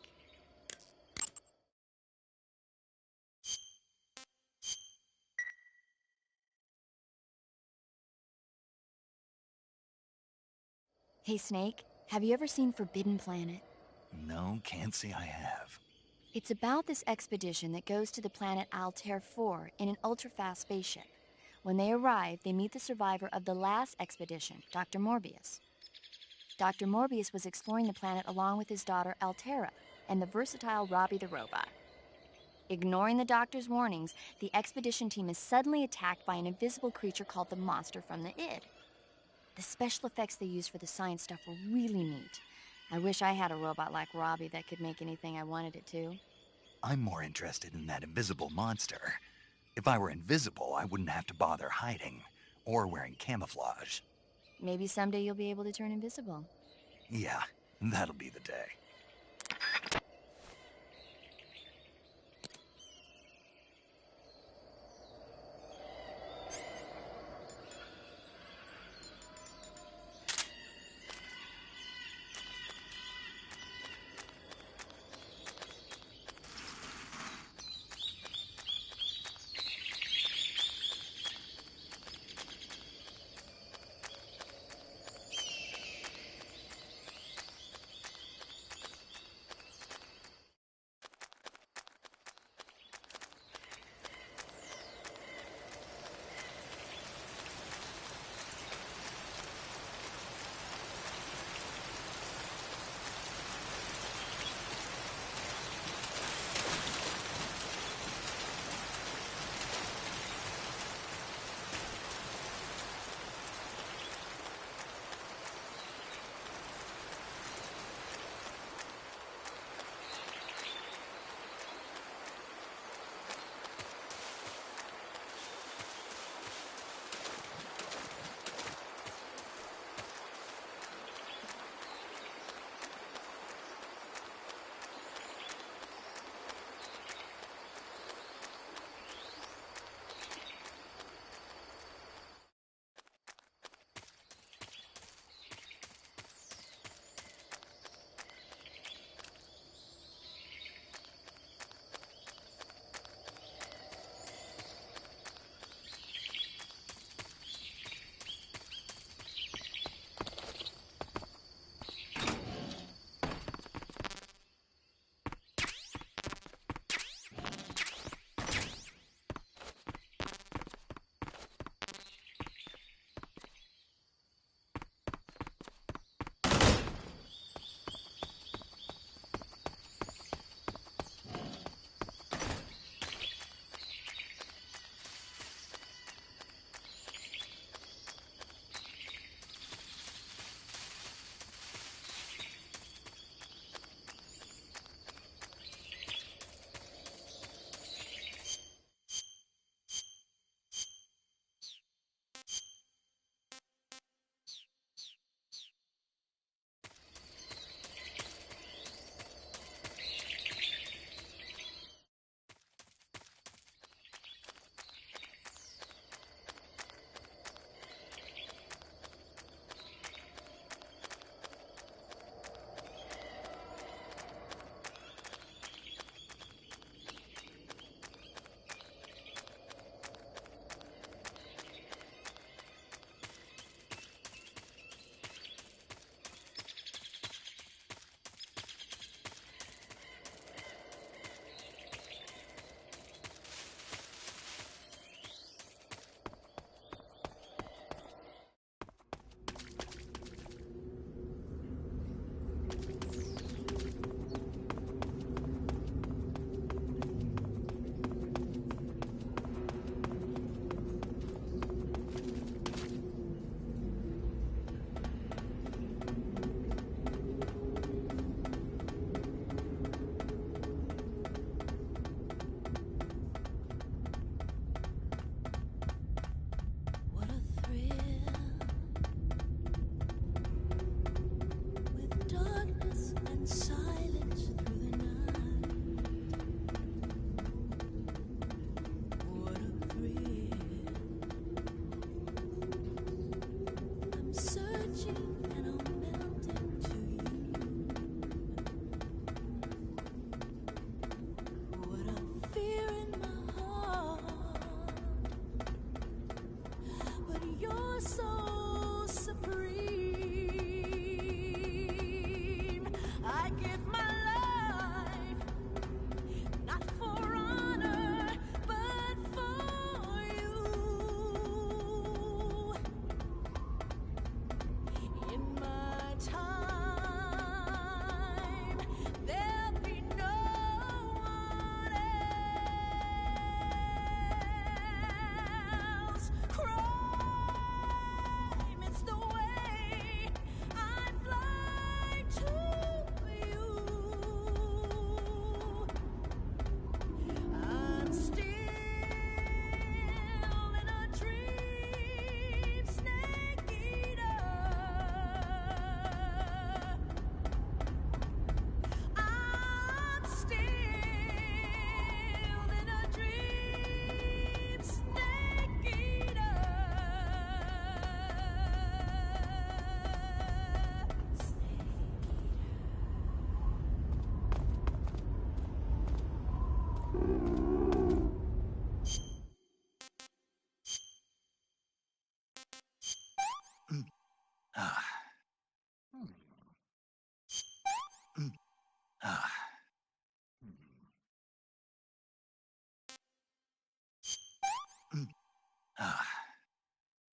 Hey, Snake, have you ever seen Forbidden Planet? No, can't say I have. It's about this expedition that goes to the planet Altair 4 in an ultra-fast spaceship. When they arrive, they meet the survivor of the last expedition, Dr. Morbius. Dr. Morbius was exploring the planet along with his daughter Altera and the versatile Robbie the robot. Ignoring the doctor's warnings, the expedition team is suddenly attacked by an invisible creature called the Monster from the Id. The special effects they used for the science stuff were really neat. I wish I had a robot like Robbie that could make anything I wanted it to. I'm more interested in that invisible monster. If I were invisible, I wouldn't have to bother hiding or wearing camouflage. Maybe someday you'll be able to turn invisible. Yeah, that'll be the day.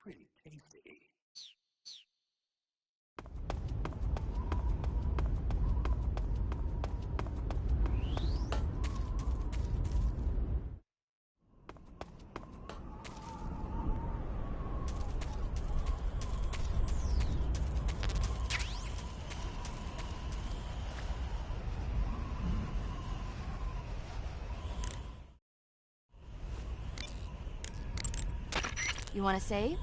Pretty tasty. You want to save?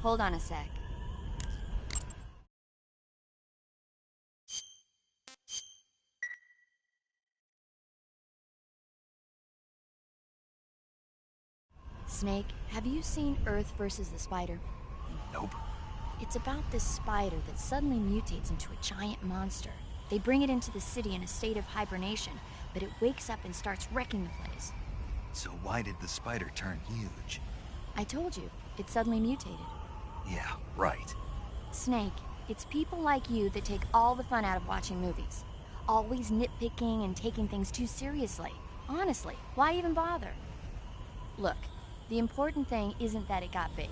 Hold on a sec. Snake, have you seen Earth versus the Spider? Nope. It's about this spider that suddenly mutates into a giant monster. They bring it into the city in a state of hibernation, but it wakes up and starts wrecking the place. So why did the spider turn huge? I told you, it suddenly mutated. Yeah, right. Snake, it's people like you that take all the fun out of watching movies. Always nitpicking and taking things too seriously. Honestly, why even bother? Look, the important thing isn't that it got big.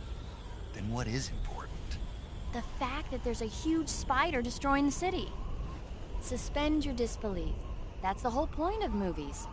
Then what is important? The fact that there's a huge spider destroying the city. Suspend your disbelief. That's the whole point of movies.